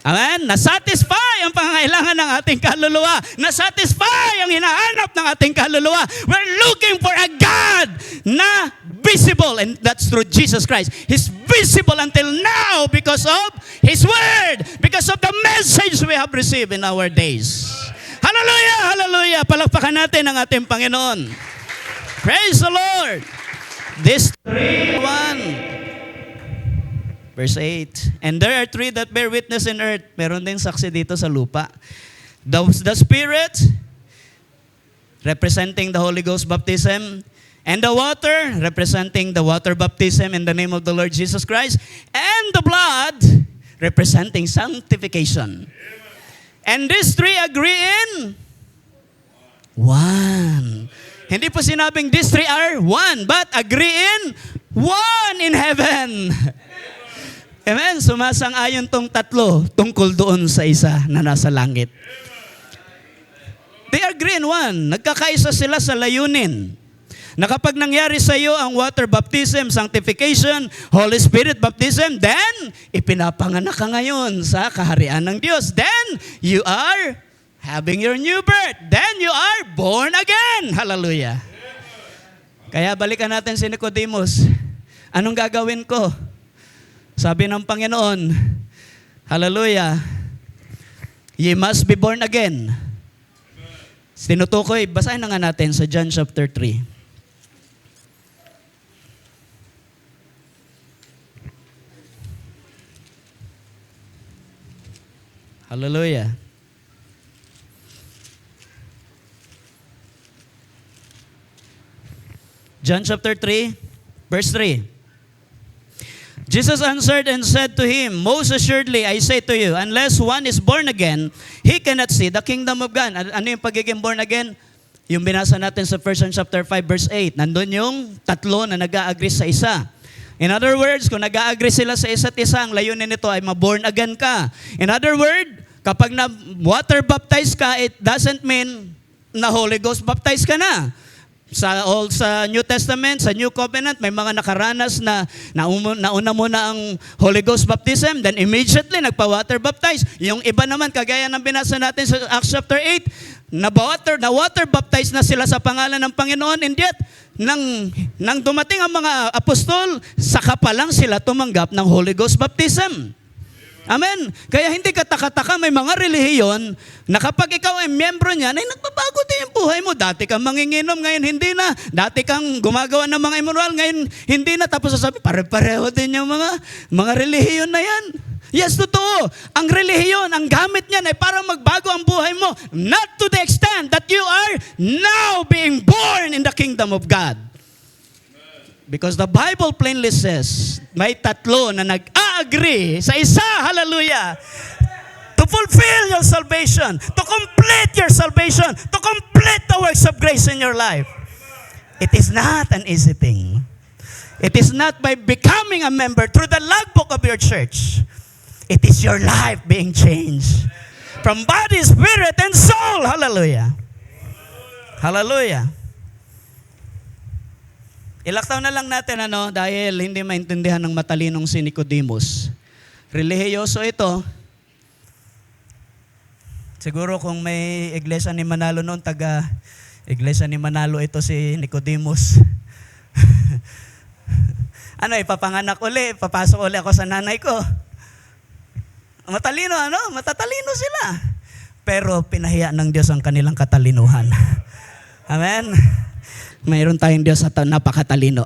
Amen? Nasatisfy ang pangangailangan ng ating kaluluwa. Nasatisfy ang hinahanap ng ating kaluluwa. We're looking for a God na visible, and that's through Jesus Christ. He's visible until now because of His Word, because of the message we have received in our days. Hallelujah! Hallelujah! Palakpakan natin ang ating Panginoon. Praise the Lord! This 3:1. Verse 8, and there are three that bear witness in earth. Meron din saksi dito sa lupa. The Spirit, representing the Holy Ghost baptism, and the water, representing the water baptism in the name of the Lord Jesus Christ, and the blood, representing sanctification. And these three agree in one. Hindi po sinabing these three are one, but agree in one in heaven. Amen? Sumasang-ayon tong tatlo tungkol doon sa isa na nasa langit. They agree in one. Nagkakaisa sila sa layunin. Na kapag nangyari sa iyo ang water baptism, sanctification, Holy Spirit baptism, then ipinapanganak ka ngayon sa kaharian ng Diyos. Then you are having your new birth. Then you are born again. Hallelujah. Kaya balikan natin si Nicodemus. Anong gagawin ko? Sabi ng Panginoon, hallelujah, ye must be born again. Tinutukoy, basahin na nga natin sa John chapter 3. Hallelujah. John chapter 3, verse 3. Jesus answered and said to him, most assuredly, I say to you, unless one is born again, he cannot see the kingdom of God. Ano yung pagiging born again? Yung binasa natin sa 1 John chapter 5, verse 8. Nandun yung tatlo na nag-a-agree sa isa. In other words, kung nag-a-agree sila sa isa't isa, ang layunin nito ay ma-born again ka. In other words, kapag na water baptized ka, it doesn't mean na Holy Ghost baptized ka na. Sa New Testament, sa New Covenant, may mga nakaranas na nauna muna ang Holy Ghost baptism, then immediately nagpa-water baptize. Yung iba naman, kagaya ng binasa natin sa Acts chapter 8, na water baptize na sila sa pangalan ng Panginoon, and yet, nang dumating ang mga apostol, saka pa lang sila tumanggap ng Holy Ghost baptism. Amen. Kaya hindi ka taka-taka, may mga relihiyon na kapag ikaw ay miyembro niyan, ay nagbabago din yung buhay mo. Dati kang manginginom, ngayon hindi na. Dati kang gumagawa ng mga immoral, ngayon hindi na. Tapos sasabi, pare-pareho din yung mga relihiyon na yan. Yes, totoo. Ang relihiyon, ang gamit niyan ay para magbago ang buhay mo. Not to the extent that you are now being born in the kingdom of God. Because the Bible plainly says, may tatlo na nag-agree sa isa, hallelujah, to fulfill your salvation, to complete your salvation, to complete the works of grace in your life. It is not an easy thing. It is not by becoming a member through the logbook of your church. It is your life being changed from body, spirit, and soul. Hallelujah. Hallelujah. Ilaktaw na lang natin dahil hindi maintindihan ng matalinong si Nicodemus. Relihiyoso ito. Siguro kung may iglesia ni Manalo noon, iglesia ni Manalo ito si Nicodemus. Ipapanganak uli, papasok uli ako sa nanay ko. Matalino, matatalino sila. Pero pinahiya ng Diyos ang kanilang katalinuhan. Amen. Mayroon tayong Diyos at napakatalino.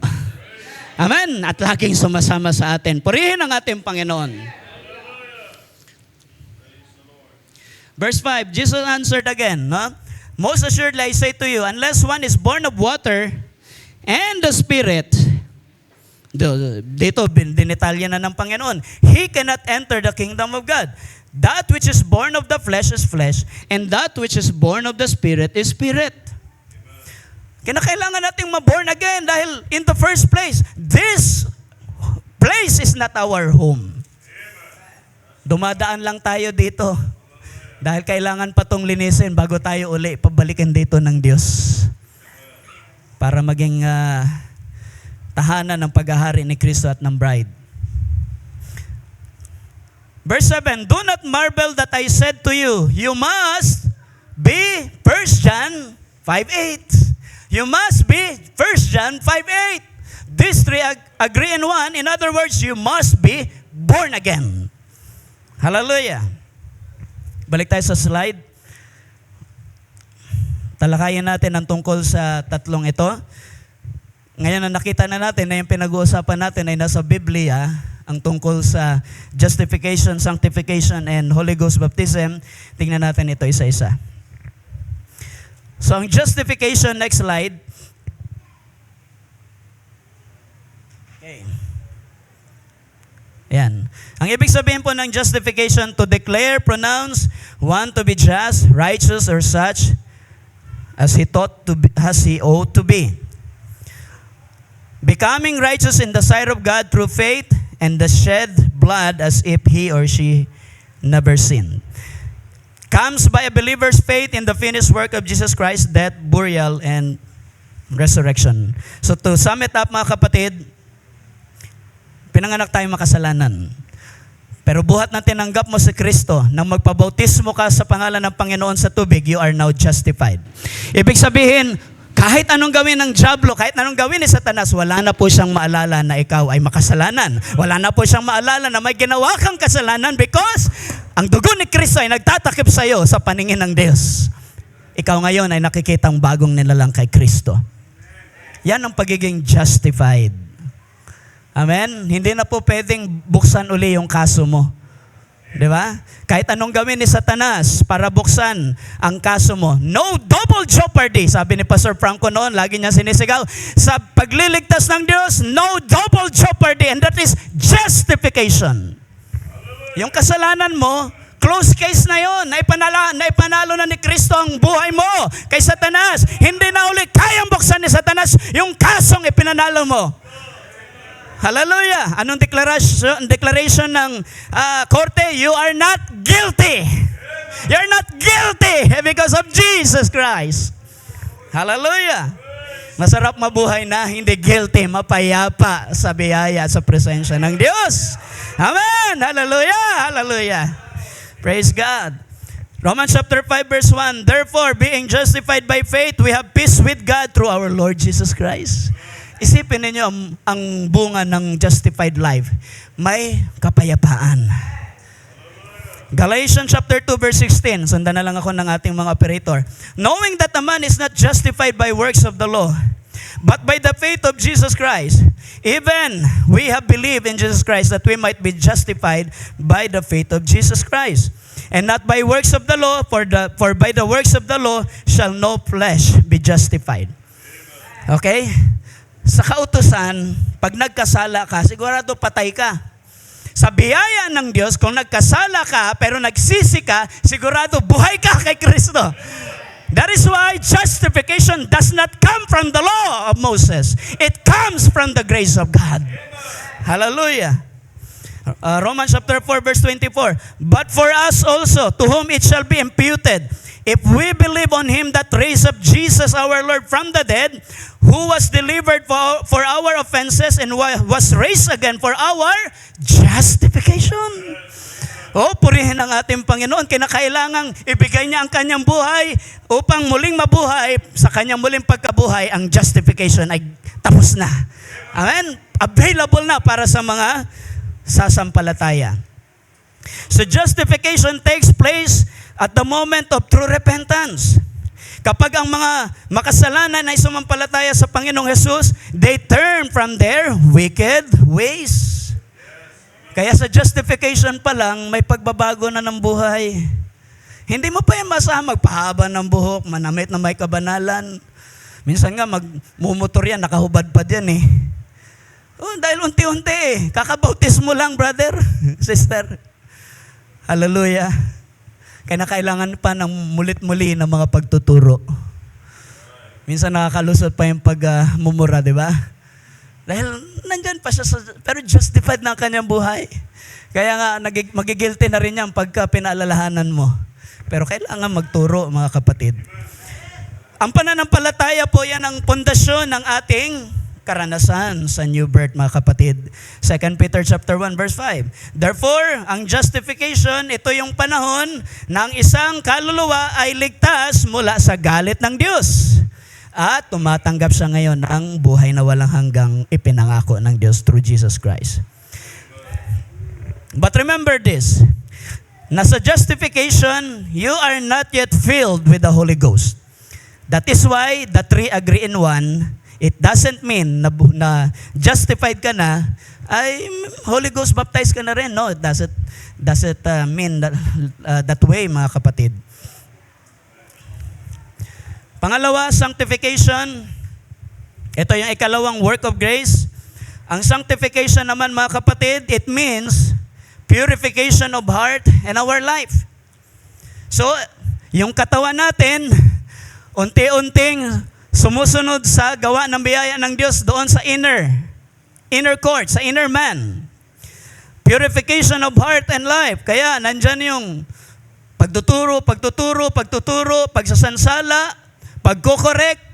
Amen. At laging sumasama sa atin. Purihin ang ating Panginoon. Verse 5, Jesus answered again, no? Most assuredly I say to you, unless one is born of water and the Spirit, dito, dinitalya na ng Panginoon, he cannot enter the kingdom of God. That which is born of the flesh is flesh, and that which is born of the Spirit is spirit. Kinakailangan nating ma-born again dahil in the first place, this place is not our home. Dumadaan lang tayo dito dahil kailangan pa tong linisin bago tayo uli pabalikin dito ng Diyos para maging tahanan ng paghahari ni Kristo at ng bride. Verse 7, do not marvel that I said to you, you must be 1 John 5:8. You must be 1 John 5:8. These three agree in one. In other words, you must be born again. Hallelujah. Balik tayo sa slide. Talakayin natin ang tungkol sa tatlong ito. Ngayon na nakita na natin na yung pinag-uusapan natin ay nasa Biblia, ang tungkol sa justification, sanctification, and Holy Ghost baptism. Tingnan natin ito isa-isa. So ang justification, next slide. Okay. Yan. Ang ibig sabihin po ng justification, to declare, pronounce one to be just, righteous, or such as he ought to be. Becoming righteous in the sight of God through faith and the shed blood as if he or she never sinned. Comes by a believer's faith in the finished work of Jesus Christ, death, burial, and resurrection. So to sum it up, mga kapatid, pinanganak tayong makasalanan. Pero buhat na tinanggap mo si Kristo, nang magpabautismo ka sa pangalan ng Panginoon sa tubig, you are now justified. Ibig sabihin, kahit anong gawin ng dyablo, kahit anong gawin ni Satanas, wala na po siyang maalala na ikaw ay makasalanan. Wala na po siyang maalala na may ginawa kang kasalanan because ang dugo ni Kristo ay nagtatakip sa iyo sa paningin ng Diyos. Ikaw ngayon ay nakikitang bagong nilalang kay Kristo. Yan ang pagiging justified. Amen? Hindi na po pwedeng buksan uli yung kaso mo. Di ba? Kahit anong gawin ni Satanas para buksan ang kaso mo. No double jeopardy. Sabi ni Pastor Franco noon, lagi niya sinisigaw, sa pagliligtas ng Diyos, no double jeopardy. And that is justification. Yung kasalanan mo, close case na yon. Naipanalo na ni Kristo ang buhay mo kay Satanas. Hindi na uli kayang buksan ni Satanas yung kasong ipinanalo mo. Hallelujah! Anong declaration ng korte? You are not guilty. You're not guilty because of Jesus Christ. Hallelujah! Masarap mabuhay na hindi guilty, mapayapa sa biyaya, sa presensya ng Diyos. Amen! Hallelujah! Hallelujah! Praise God! Romans chapter 5 verse 1, therefore, being justified by faith, we have peace with God through our Lord Jesus Christ. Isipin ninyo ang bunga ng justified life. May kapayapaan. Galatians chapter 2 verse 16. Sundan na lang ako ng ating mga operator. Knowing that a man is not justified by works of the law, but by the faith of Jesus Christ. Even we have believed in Jesus Christ that we might be justified by the faith of Jesus Christ. And not by works of the law, for by the works of the law shall no flesh be justified. Okay? Sa kautusan, pag nagkasala ka, sigurado patay ka. Sa biyaya ng Diyos, kung nagkasala ka, pero nagsisi ka, sigurado buhay ka kay Kristo. That is why justification does not come from the law of Moses. It comes from the grace of God. Hallelujah. Romans chapter 4 verse 24. But for us also, to whom it shall be imputed, if we believe on Him that raised up Jesus our Lord from the dead, who was delivered for our offenses and was raised again for our justification. Oh, purihin ang ating Panginoon. Kinakailangang ibigay niya ang kanyang buhay upang muling mabuhay. Sa kanyang muling pagkabuhay, ang justification ay tapos na. Amen? Available na para sa mga sasampalataya. So justification takes place at the moment of true repentance. Kapag ang mga makasalanan ay sumampalataya sa Panginoong Jesus, they turn from their wicked ways. Kaya sa justification pa lang, may pagbabago na ng buhay. Hindi mo pa yung masaha magpahaba ng buhok, manamit na may kabanalan. Minsan nga, magmumotor yan, nakahubad pa din eh. Dahil unti-unti eh. Kakabautis mo lang, brother, sister. Hallelujah. Kaya kailangan pa ng mulit-muli ng mga pagtuturo. Minsan nakakalusot pa yung pagmumura, di ba? Dahil nandyan pa siya, pero justified na ang kanyang buhay. Kaya nga, magigilty na rin yan pagka pinaalalahanan mo. Pero kailangan magturo, mga kapatid. Ang pananampalataya po yan ang pundasyon ng ating karanasan sa new birth, mga kapatid. 2 Peter chapter 1 verse 5. Therefore, ang justification, ito yung panahon na ang isang kaluluwa ay ligtas mula sa galit ng Diyos. At tumatanggap siya ngayon ng buhay na walang hanggang ipinangako ng Diyos through Jesus Christ. But remember this, na sa justification, you are not yet filled with the Holy Ghost. That is why the three agree in one. It doesn't mean na justified ka na, ay Holy Ghost baptized ka na rin. No, it doesn't mean that way, mga kapatid. Pangalawa, sanctification. Ito yung ikalawang work of grace. Ang sanctification naman, mga kapatid, it means purification of heart and our life. So, yung katawan natin, unti-unting sumusunod sa gawa ng biyaya ng Diyos doon sa inner court, sa inner man. Purification of heart and life. Kaya nandyan yung pagtuturo, pagsasansala, pagko-correct.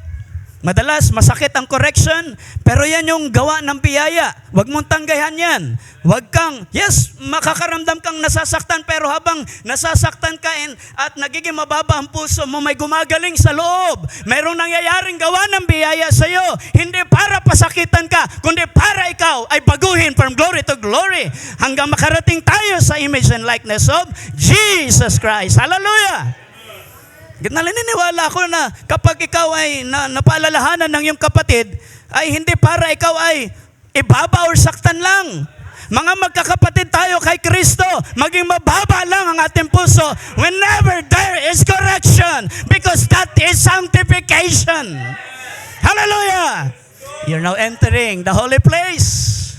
Madalas, masakit ang correction, pero yan yung gawa ng biyaya. Huwag mong tanggayan yan. Huwag kang, yes, makakaramdam kang nasasaktan, pero habang nasasaktan ka at nagiging mababa ang puso mo, may gumagaling sa loob. Mayroong nangyayaring gawa ng biyaya sa iyo. Hindi para pasakitan ka, kundi para ikaw ay baguhin from glory to glory hanggang makarating tayo sa image and likeness of Jesus Christ. Hallelujah! Naniniwala ako na kapag ikaw ay napaalalahanan ng iyong kapatid, ay hindi para ikaw ay ibaba or saktan lang. Mga magkakapatid tayo kay Kristo, maging mababa lang ang ating puso whenever there is correction, because that is sanctification. Hallelujah! You're now entering the holy place.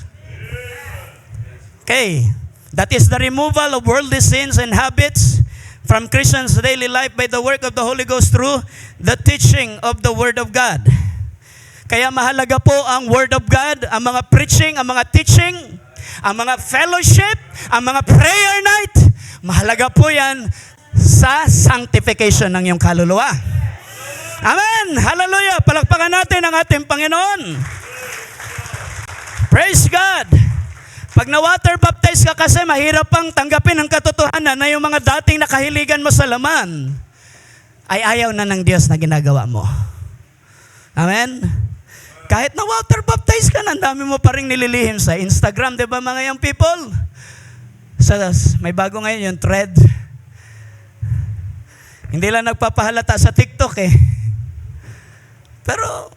Okay, that is the removal of worldly sins and habits from Christians' daily life by the work of the Holy Ghost through the teaching of the Word of God. Kaya mahalaga po ang Word of God, ang mga preaching, ang mga teaching, ang mga fellowship, ang mga prayer night. Mahalaga po yan sa sanctification ng iyong kaluluwa. Amen! Hallelujah! Palakpakan natin ang ating Panginoon. Praise God! Pag na-water baptize ka kasi, mahirap pang tanggapin ang katotohanan na yung mga dating nakahiligan mo sa laman ay ayaw na ng Diyos na ginagawa mo. Amen? Kahit na-water baptize ka na, ang dami mo pa rin nililihim sa Instagram, di ba mga young people? May bago ngayon yung thread. Hindi lang nagpapahalata sa TikTok eh. Pero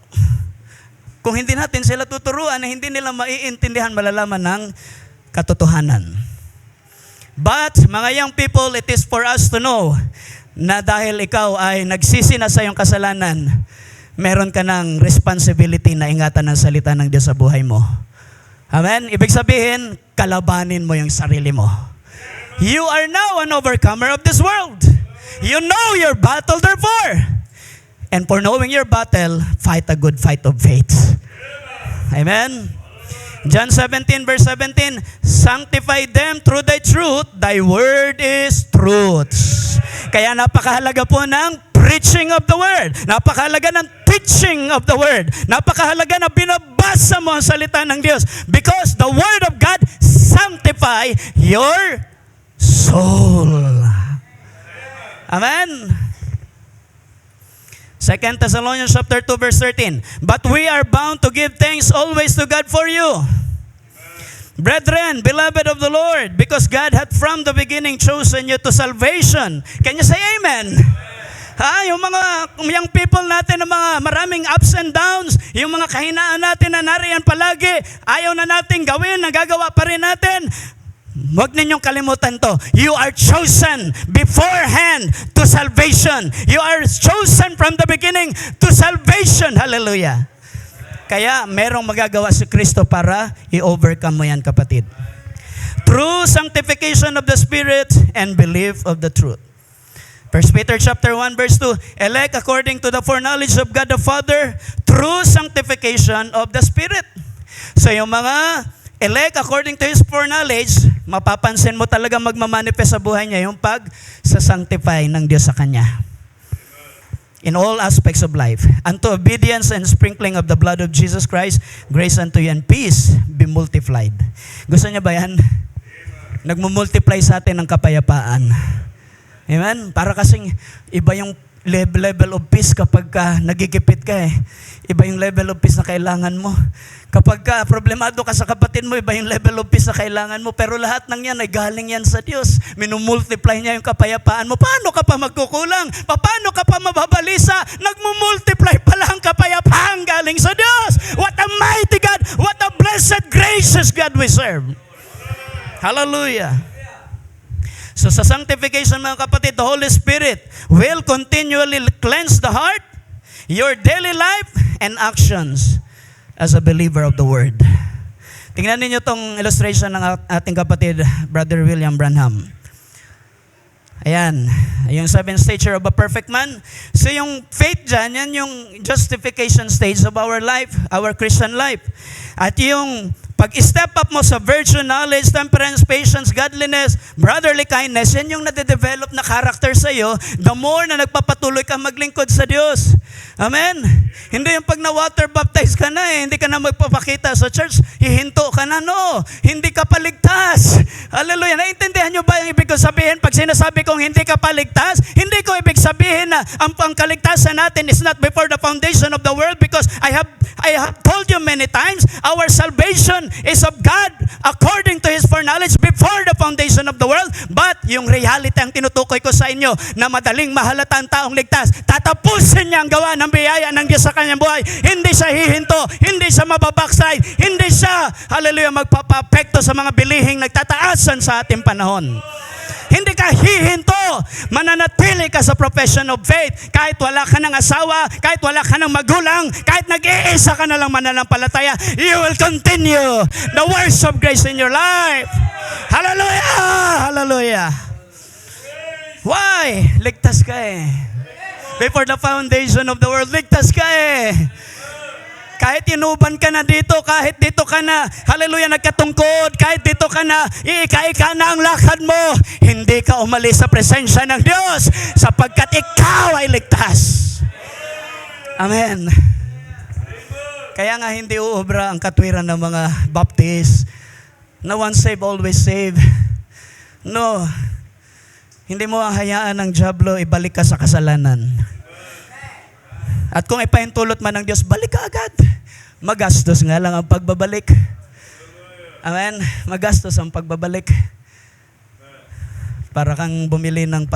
kung hindi natin sila tuturuan, hindi nila maiintindihan, malalaman ng katotohanan. But, mga young people, it is for us to know na dahil ikaw ay nagsisi na sa iyong kasalanan, meron ka ng responsibility na ingatan ang salita ng Diyos sa buhay mo. Amen? Ibig sabihin, kalabanin mo yung sarili mo. You are now an overcomer of this world. You know your battle, therefore. And for knowing your battle, fight a good fight of faith. Amen? John 17 verse 17, sanctify them through thy truth, thy word is truth. Kaya napakahalaga po ng preaching of the word. Napakahalaga ng teaching of the word. Napakahalaga na binabasa mo ang salita ng Diyos. Because the word of God sanctify your soul. Amen? 2 Thessalonians chapter 2 verse 13. But we are bound to give thanks always to God for you, brethren, beloved of the Lord, because God hath from the beginning chosen you to salvation. Can you say amen? Yung mga young people natin na mga maraming ups and downs, yung mga kahinaan natin na nariyan palagi, ayaw na natin gawin, nagagawa pa rin natin. Huwag ninyong kalimutan to. You are chosen beforehand to salvation. You are chosen from the beginning to salvation. Hallelujah. Kaya merong magagawa si Kristo para i-overcome mo yan, kapatid. Through sanctification of the Spirit and belief of the truth. 1 Peter chapter 1 verse 2, elect according to the foreknowledge of God the Father through sanctification of the Spirit. So yung mga elect according to His foreknowledge, mapapansin mo talaga magmamanifest sa buhay niya yung pag-sanctify ng Diyos sa Kanya. In all aspects of life. Unto obedience and sprinkling of the blood of Jesus Christ, grace unto you and peace be multiplied. Gusto niya ba yan? Nagmumultiply sa atin ng kapayapaan. Amen? Para kasing iba yung level of peace kapag nagigipit ka eh. Iba yung level of peace na kailangan mo. Kapag problemado ka sa kapatid mo, iba yung level of peace na kailangan mo. Pero lahat ng yan ay galing yan sa Diyos. Minumultiply niya yung kapayapaan mo. Paano ka pa magkukulang? Paano ka pa mababalisa? Nagmumultiply pala ang kapayapaan galing sa Diyos. What a mighty God! What a blessed, gracious God we serve. Hallelujah. So sa sanctification, mga kapatid, the Holy Spirit will continually cleanse the heart, your daily life, and actions as a believer of the Word. Tingnan ninyo tong illustration ng ating kapatid, Brother William Branham. Ayan, yung 7 stages of a perfect man. So yung faith dyan, yan yung justification stage of our life, our Christian life. At yung pag-step up mo sa virtue, knowledge, temperance, patience, godliness, brotherly kindness, yan yung nade-develop na character sa'yo, the more na nagpapatuloy ka maglingkod sa Diyos. Amen? Hindi yung pag na-water baptize ka na hindi ka na magpapakita sa church, hihinto ka na, no. Hindi ka paligtas. Hallelujah. Naintindihan nyo ba yung ibig ko sabihin? Pag sinasabi kong hindi ka paligtas, hindi ko ibig sabihin na ang kaligtasan natin is not before the foundation of the world, because I have told you many times, our salvation is of God according to His foreknowledge before the foundation of the world. But yung reality ang tinutukoy ko sa inyo na madaling mahalata ang taong ligtas, tatapusin niya ang gawa ng biyaya ng Diyos sa kanyang buhay. Hindi siya hihinto, hindi siya mababackside, hindi siya, hallelujah, magpapapekto sa mga bilihing nagtataasan sa ating panahon. Hindi ka hihinto, mananatili ka sa profession of faith. Kahit wala ka ng asawa, kahit wala ka ng magulang, kahit nag-iisa ka na lang mananampalataya, you will continue the works of grace in your life. Hallelujah! Hallelujah! Why? Ligtas ka eh. Before the foundation of the world, ligtas ka eh. Kahit inuban ka na dito, kahit dito ka na, hallelujah, nagkatungkod, kahit dito ka na, iika-ika na ang lakad mo, hindi ka umalis sa presensya ng Diyos sapagkat ikaw ay ligtas. Amen. Kaya nga hindi uubra ang katwiran ng mga Baptist na once saved, always saved. No. Hindi mo hahayaan ng dyablo ibalik ka sa kasalanan. At kung ipahintulot man ng Diyos, balik ka agad. Magastos nga lang ang pagbabalik. Amen? Magastos ang pagbabalik. Para kang bumili ng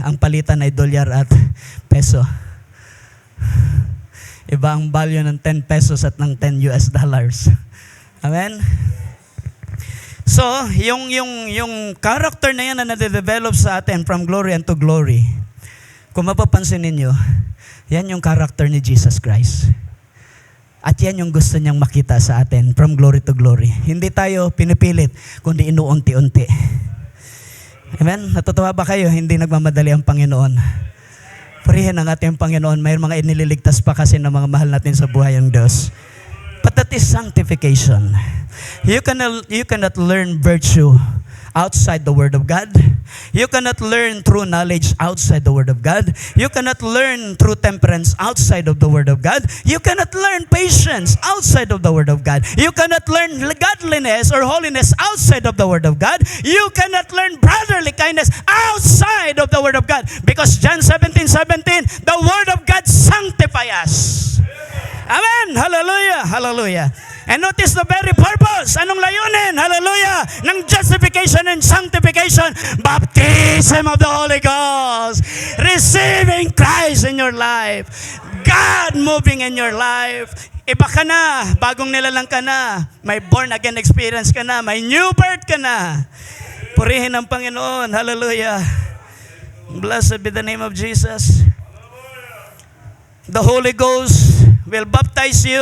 ang palitan ay dolyar at peso. Iba ang value ng 10 pesos at ng 10 US dollars. Amen? So, yung character na yan na nade-develop sa atin from glory unto glory, kung mapapansin ninyo, yan yung character ni Jesus Christ. At yan yung gusto niyang makita sa atin from glory to glory. Hindi tayo pinipilit, kundi inuunti-unti. Amen? Natutuwa ba kayo? Hindi nagmamadali ang Panginoon. Purihin ang ating Panginoon. May mga inililigtas pa kasi ng mga mahal natin sa buhay ng Diyos. But that is sanctification. You cannot learn virtue outside the Word of God. You cannot learn true knowledge outside the Word of God. You cannot learn true temperance outside of the Word of God. You cannot learn patience outside of the Word of God. You cannot learn godliness or holiness outside of the Word of God. You cannot learn brotherly kindness outside of the Word of God. Because John 17:17, the Word of God sanctify us. Amen. Hallelujah. Hallelujah. And notice the very purpose. Anong layunin? Hallelujah. Ng justification and sanctification. Baptism of the Holy Ghost. receiving Christ in your life. God moving in your life. Iba ka na, bagong nilalang ka na, may born again experience ka na, may new birth ka na. Purihin ang Panginoon. Hallelujah. Blessed be the name of Jesus. The Holy Ghost will baptize you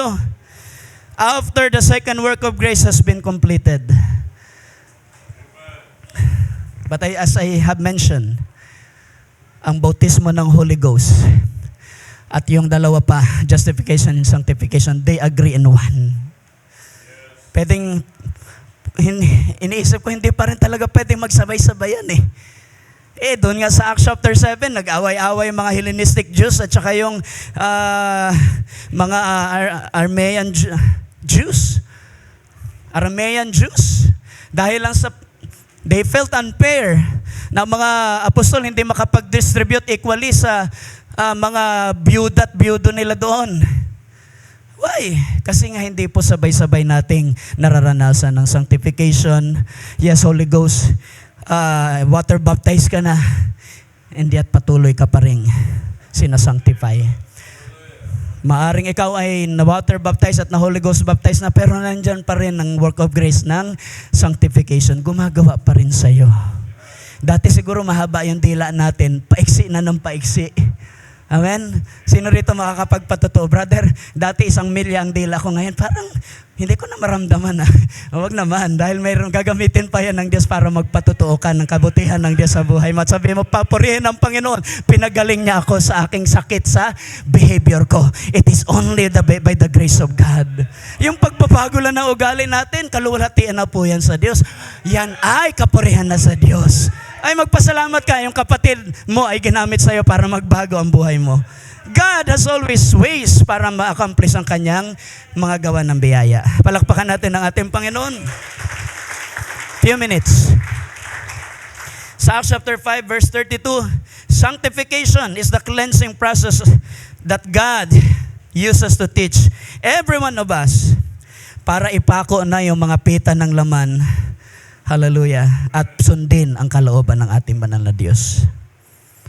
after the second work of grace has been completed. But as I have mentioned, ang bautismo ng Holy Ghost at yung dalawa pa, justification and sanctification, they agree in one. Pwedeng, iniisip ko, hindi pa rin talaga pwedeng magsabay-sabayan eh. Doon nga sa Acts chapter 7, nag-away-away yung mga Hellenistic Jews at saka yung mga Aramean Jews. Dahil lang sa, they felt unfair na mga apostol hindi makapag-distribute equally sa mga byuda at byudo nila doon. Why? Kasi nga hindi po sabay-sabay nating nararanasan ng sanctification. Yes, Holy Ghost, water baptized ka na, and yet patuloy ka pa rin sinasanctify. Maaring ikaw ay na water baptized at na Holy Ghost baptized na, pero nandyan pa rin ang work of grace ng sanctification. Gumagawa pa rin sa'yo. Dati siguro mahaba yung dila natin, paiksi na ng paiksi. Amen? Sino rito makakapagpatotoo? Brother, dati 1 milya ang dila ko, ngayon parang hindi ko na maramdaman. Huwag naman, dahil mayroong gagamitin pa yan ng Diyos para magpatotoo ka ng kabutihan ng Diyos sa buhay mo. At sabi mo, papurihin ng Panginoon, pinagaling niya ako sa aking sakit sa behavior ko. It is only by the grace of God. Yung pagpapago lang ng ugali natin, kaluwalhatian na po yan sa Diyos. Yan ay kapurihan na sa Diyos. Ay magpasalamat ka, yung kapatid mo ay ginamit sa'yo para magbago ang buhay mo. God has always ways para ma-accomplish ang kanyang mga gawa ng biyaya. Palakpakan natin ang ating Panginoon. Few minutes. Sa Acts chapter 5 verse 32, sanctification is the cleansing process that God uses to teach every one of us para ipako na yung mga pita ng laman. Hallelujah. At sundin ang kalooban ng ating banal na Diyos.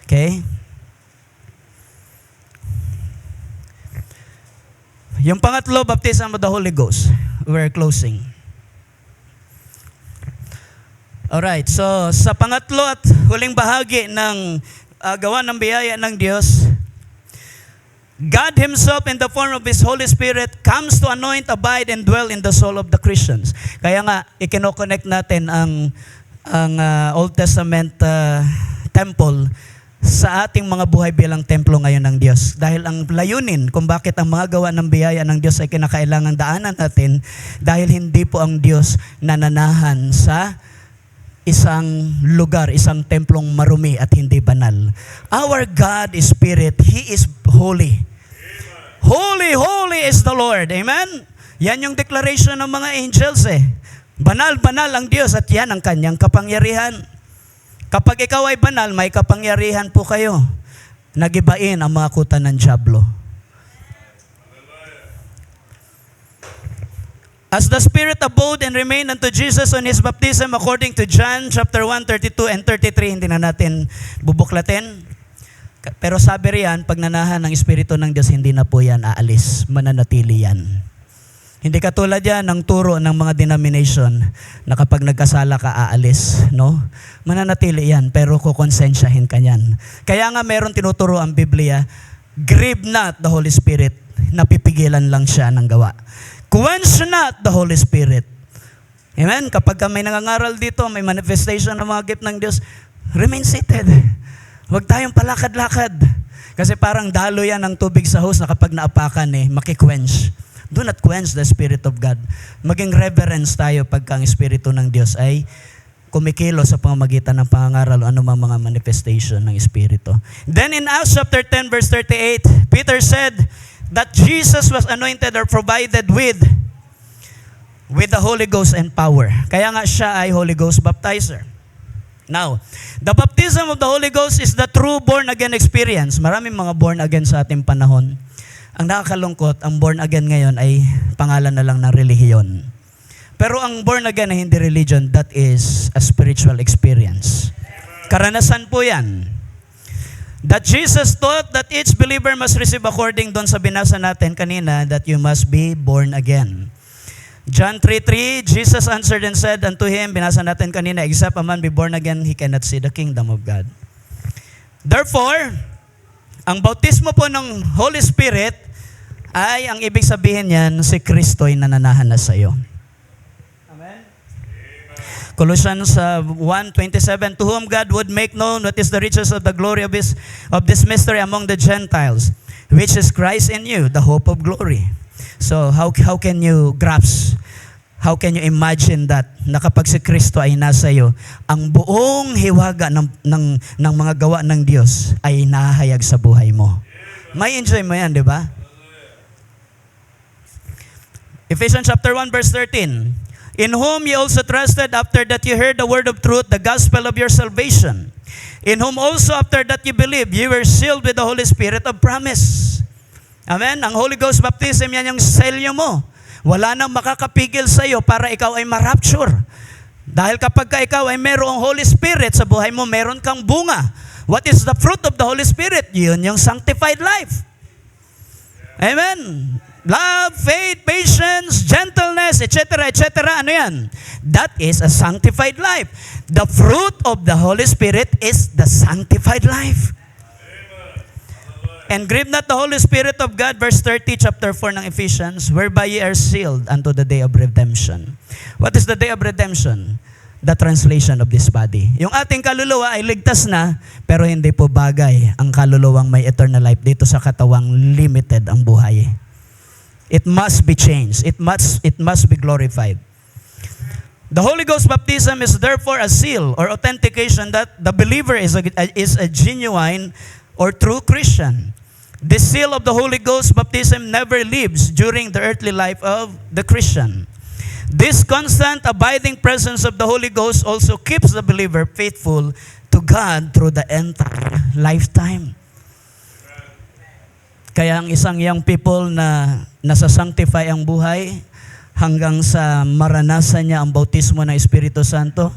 Okay? Yung pangatlo, baptism of the Holy Ghost. We're closing. Alright, so sa pangatlo at huling bahagi ng gawa ng biyaya ng Diyos, God Himself in the form of His Holy Spirit comes to anoint, abide, and dwell in the soul of the Christians. Kaya nga, ikino-connect natin ang Old Testament temple sa ating mga buhay bilang templo ngayon ng Diyos. Dahil ang layunin kung bakit ang mga gawa ng biyaya ng Diyos ay kinakailangan daanan natin, dahil hindi po ang Diyos nananahan sa isang lugar, isang templong marumi at hindi banal. Our God is Spirit. He is holy. Holy, holy is the Lord. Amen? Yan yung declaration ng mga angels eh. Banal, banal ang Diyos at yan ang kanyang kapangyarihan. Kapag ikaw ay banal, may kapangyarihan po kayo. Nagibain ang mga kuta ng dyablo. As the Spirit abode and remained unto Jesus on His baptism according to John chapter 1, 32 and 33, hindi na natin bubuklatin. Pero sabi riyan, pag nanahan ng Espiritu ng Diyos, hindi na po yan aalis. Mananatili yan. Hindi katulad yan ng turo ng mga denomination na kapag nagkasala ka, aalis. No? Mananatili yan, pero kukonsensyahin ka yan. Kaya nga meron tinuturo ang Biblia, grieve not the Holy Spirit. Napipigilan lang siya ng gawa. Quench not the Holy Spirit. Amen? Kapag may nangangaral dito, may manifestation ng mga gift ng Diyos, remain seated. Huwag tayong palakad-lakad. Kasi parang dalo yan ng tubig sa hose na kapag naapakan makikwench. Do not quench the Spirit of God. Maging reverence tayo pagka ang Espiritu ng Diyos ay kumikilo sa pamamagitan ng pangangaral o anumang mga manifestation ng Espiritu. Then in Acts chapter 10 verse 38, Peter said that Jesus was anointed or provided with the Holy Ghost and power. Kaya nga siya ay Holy Ghost baptizer. Now, the baptism of the Holy Ghost is the true born-again experience. Maraming mga born-again sa ating panahon. Ang nakakalungkot, ang born-again ngayon ay pangalan na lang ng relihiyon. Pero ang born-again ay hindi religion, that is a spiritual experience. Karanasan po yan. that Jesus taught that each believer must receive according doon sa binasa natin kanina, that you must be born again. John 3:3, Jesus answered and said unto him, binasa natin kanina, except a man be born again, he cannot see the kingdom of God. Therefore, ang bautismo po ng Holy Spirit ay, ang ibig sabihin niyan, si Kristo ay nananahan na sa iyo. Amen? Colossians 1:27, to whom God would make known what is the riches of the glory of this mystery among the Gentiles, which is Christ in you, the hope of glory. So, how can you grasp, how can you imagine that, na kapag si Kristo ay nasa iyo, ang buong hiwaga ng mga gawa ng Diyos ay nahahayag sa buhay mo. May enjoy mo yan, di ba? Ephesians chapter 1 verse 13, in whom ye also trusted after that ye heard the word of truth, the gospel of your salvation. In whom also after that ye believed, ye were sealed with the Holy Spirit of promise. Amen? Ang Holy Ghost baptism, yan yung selyo mo. Wala nang makakapigil sa iyo para ikaw ay ma-rapture. Dahil kapag ka ikaw ay mayroong Holy Spirit sa buhay mo, meron kang bunga. What is the fruit of the Holy Spirit? Yun yung sanctified life. Amen? Love, faith, patience, gentleness, etc., etc. Ano yan? That is a sanctified life. The fruit of the Holy Spirit is the sanctified life. And grieve not the Holy Spirit of God, verse 30, chapter 4 ng Ephesians, whereby ye are sealed unto the day of redemption. What is the day of redemption? The translation of this body. Yung ating kaluluwa ay ligtas na, pero hindi po bagay ang kaluluwang may eternal life dito sa katawang limited ang buhay. It must be changed. It must be glorified. The Holy Ghost baptism is therefore a seal or authentication that the believer is a genuine or true Christian. The seal of the Holy Ghost baptism never leaves during the earthly life of the Christian. This constant abiding presence of the Holy Ghost also keeps the believer faithful to God through the entire lifetime. Kaya ang isang young people na nasa-sanctify ang buhay hanggang sa maranasan niya ang bautismo ng Espiritu Santo.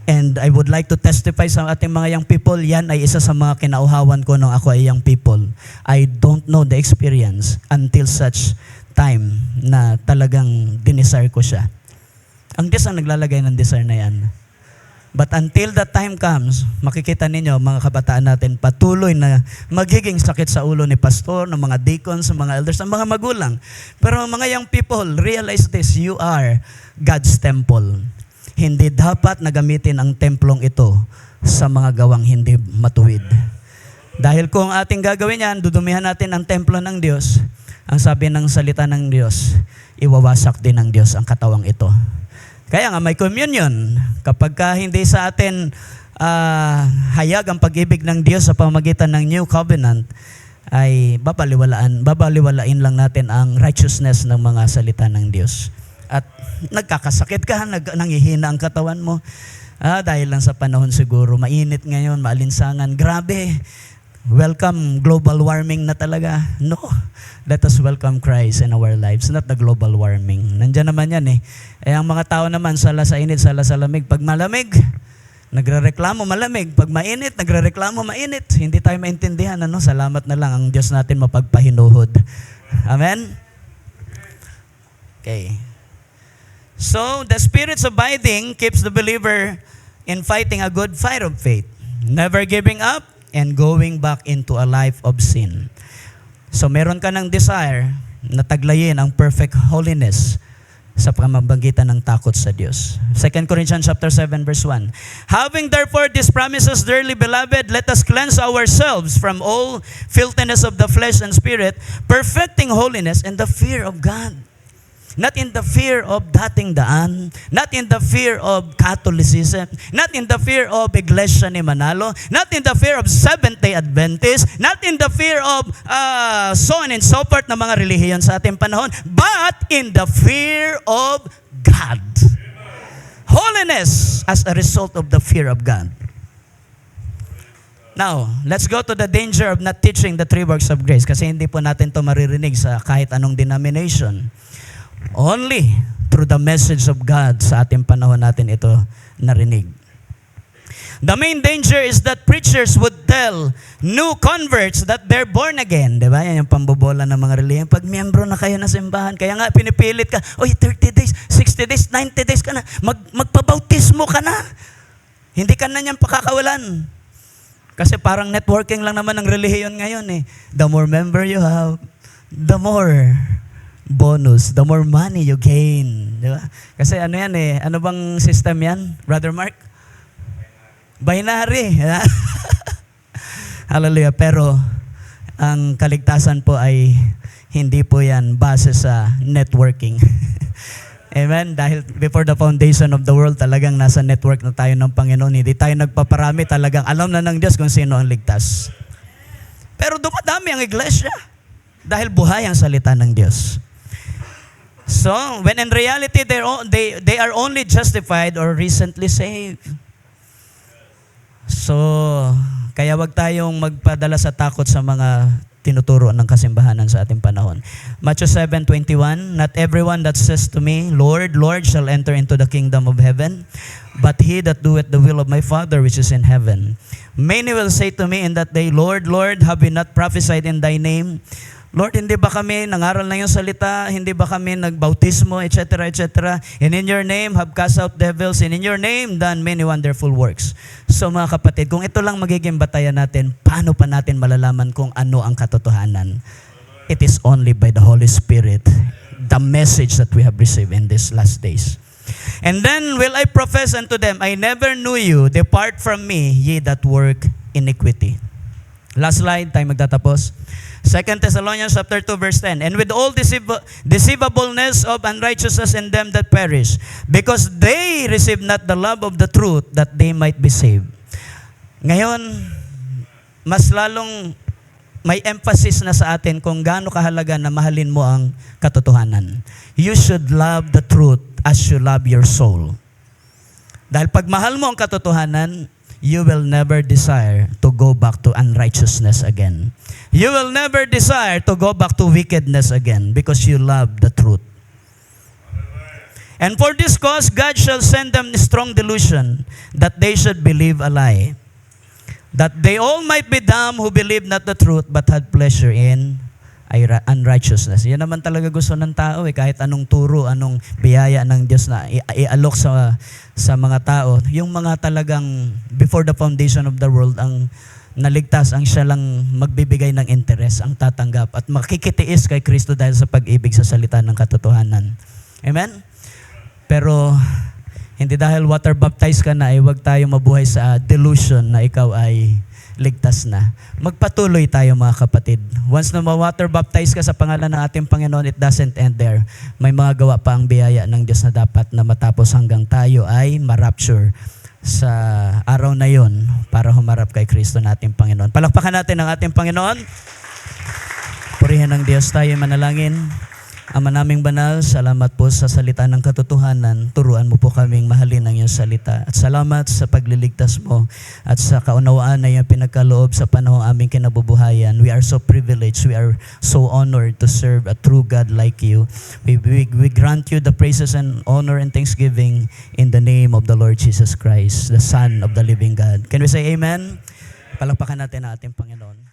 And I would like to testify sa ating mga young people, yan ay isa sa mga kinauhawan ko nung ako ay young people. I don't know the experience until such time na talagang dinesire ko siya. Ang Diyos ang naglalagay ng desire na yan. But until that time comes, makikita ninyo, mga kabataan natin, patuloy na magiging sakit sa ulo ni pastor, ng mga deacons, ng mga elders, ng mga magulang. Pero mga young people, realize this, you are God's temple. Hindi dapat nagamitin ang templong ito sa mga gawang hindi matuwid. Dahil kung ating gagawin yan, dudumihan natin ang templo ng Diyos, ang sabi ng salita ng Diyos, iwawasak din ng Diyos ang katawang ito. Kaya nga may communion. Kapag ka hindi sa atin hayag ang pag-ibig ng Diyos sa pamamagitan ng New Covenant, ay babaliwalain lang natin ang righteousness ng mga salita ng Diyos. At nagkakasakit ka, nangihina ang katawan mo. Dahil lang sa panahon siguro, mainit ngayon, maalinsangan. Grabe, welcome global warming na talaga. No, let us welcome Christ in our lives, not the global warming. Nandiyan naman yan eh. Ang mga tao naman, sala sa init, sala sa lamig. Pag malamig, nagrereklamo malamig. Pag mainit, nagrereklamo mainit. Hindi tayo maintindihan. Salamat na lang ang Diyos natin mapagpahinuhod. Amen? Okay. So, the Spirit's abiding keeps the believer in fighting a good fight of faith, never giving up, and going back into a life of sin. So, meron ka ng desire na taglayin ang perfect holiness sa pamamagitan ng takot sa Diyos. 2 Corinthians chapter 7 verse 1. Having therefore these promises, dearly beloved, let us cleanse ourselves from all filthiness of the flesh and spirit, perfecting holiness in the fear of God. Not in the fear of dating daan, not in the fear of Catholicism, not in the fear of Iglesia ni Manalo, not in the fear of Seventh-day Adventists, not in the fear of so on and so forth na mga relihiyon sa ating panahon, but in the fear of God. Holiness as a result of the fear of God. Now, let's go to the danger of not teaching the three works of grace kasi hindi po natin to maririnig sa kahit anong denomination. Only through the message of God sa ating panahon natin ito narinig. The main danger is that preachers would tell new converts that they're born again. Diba? Yan yung pambobola ng mga relihiyon. Pag miyembro na kayo na simbahan, kaya nga pinipilit ka, oy, 30 days, 60 days, 90 days ka na, magpabautismo ka na. Hindi ka na niyang pakakawalan. Kasi parang networking lang naman ng relihiyon ngayon eh. The more member you have, the more bonus, the more money you gain. Diba? Kasi ano yan eh, ano bang system yan, Brother Mark? Binary. Hallelujah. Pero ang kaligtasan po ay hindi po yan base sa networking. Amen? Dahil before the foundation of the world, talagang nasa network na tayo ng Panginoon. Hindi tayo nagpaparami, talagang alam na ng Diyos kung sino ang ligtas. Pero dumadami ang iglesia dahil buhay ang salita ng Diyos. So, when in reality, they are only justified or recently saved. So, kaya wag tayong magpadala sa takot sa mga tinuturo ng kasimbahanan sa ating panahon. Matthew 7:21, not everyone that says to me, Lord, Lord, shall enter into the kingdom of heaven, but he that doeth the will of my Father which is in heaven. Many will say to me in that day, Lord, Lord, have we not prophesied in thy name? Lord, hindi ba kami nangaral na yung salita? Hindi ba kami nagbautismo, etc., etc.? And in your name have cast out devils, and in your name done many wonderful works. So mga kapatid, kung ito lang magiging batayan natin, paano pa natin malalaman kung ano ang katotohanan? It is only by the Holy Spirit, the message that we have received in these last days. And then will I profess unto them, I never knew you, depart from me, ye that work iniquity. Last slide, tayo magtatapos. 2 Thessalonians chapter 2 verse 10, and with all deceivableness of unrighteousness in them that perish, because they receive not the love of the truth, that they might be saved. Ngayon, mas lalong may emphasis na sa atin kung gaano kahalaga na mahalin mo ang katotohanan. You should love the truth as you love your soul. Dahil pag mahal mo ang katotohanan, you will never desire to go back to unrighteousness again. You will never desire to go back to wickedness again because you love the truth. And for this cause, God shall send them strong delusion that they should believe a lie, that they all might be dumb who believe not the truth but had pleasure in unrighteousness. Yan naman talaga gusto ng tao eh, kahit anong turo, anong biyaya ng Diyos na ialok sa mga tao. Yung mga talagang before the foundation of the world, ang naligtas, ang siya lang magbibigay ng interes, ang tatanggap at makikitiis kay Kristo dahil sa pag-ibig sa salita ng katotohanan. Amen? Pero hindi dahil water baptized ka na ay huwag tayo mabuhay sa delusion na ikaw ay ligtas na. Magpatuloy tayo mga kapatid. Once na ma-water baptized ka sa pangalan ng ating Panginoon, it doesn't end there. May mga gawa pa ang biyaya ng Diyos na dapat na matapos hanggang tayo ay ma-rapture sa araw na yon para humarap kay Kristo nating Panginoon. Palakpakan natin ang ating Panginoon. Purihin ng Diyos, tayo manalangin. Ama naming banal, salamat po sa salita ng katotohanan. Turuan mo po kaming mahalin ang iyong salita. At salamat sa pagliligtas mo at sa kaunawaan na iyong pinagkaloob sa panahong aming kinabubuhayan. We are so privileged. We are so honored to serve a true God like you. We grant you the praises and honor and thanksgiving in the name of the Lord Jesus Christ, the Son of the living God. Can we say amen? Palakpakan natin ang ating Panginoon.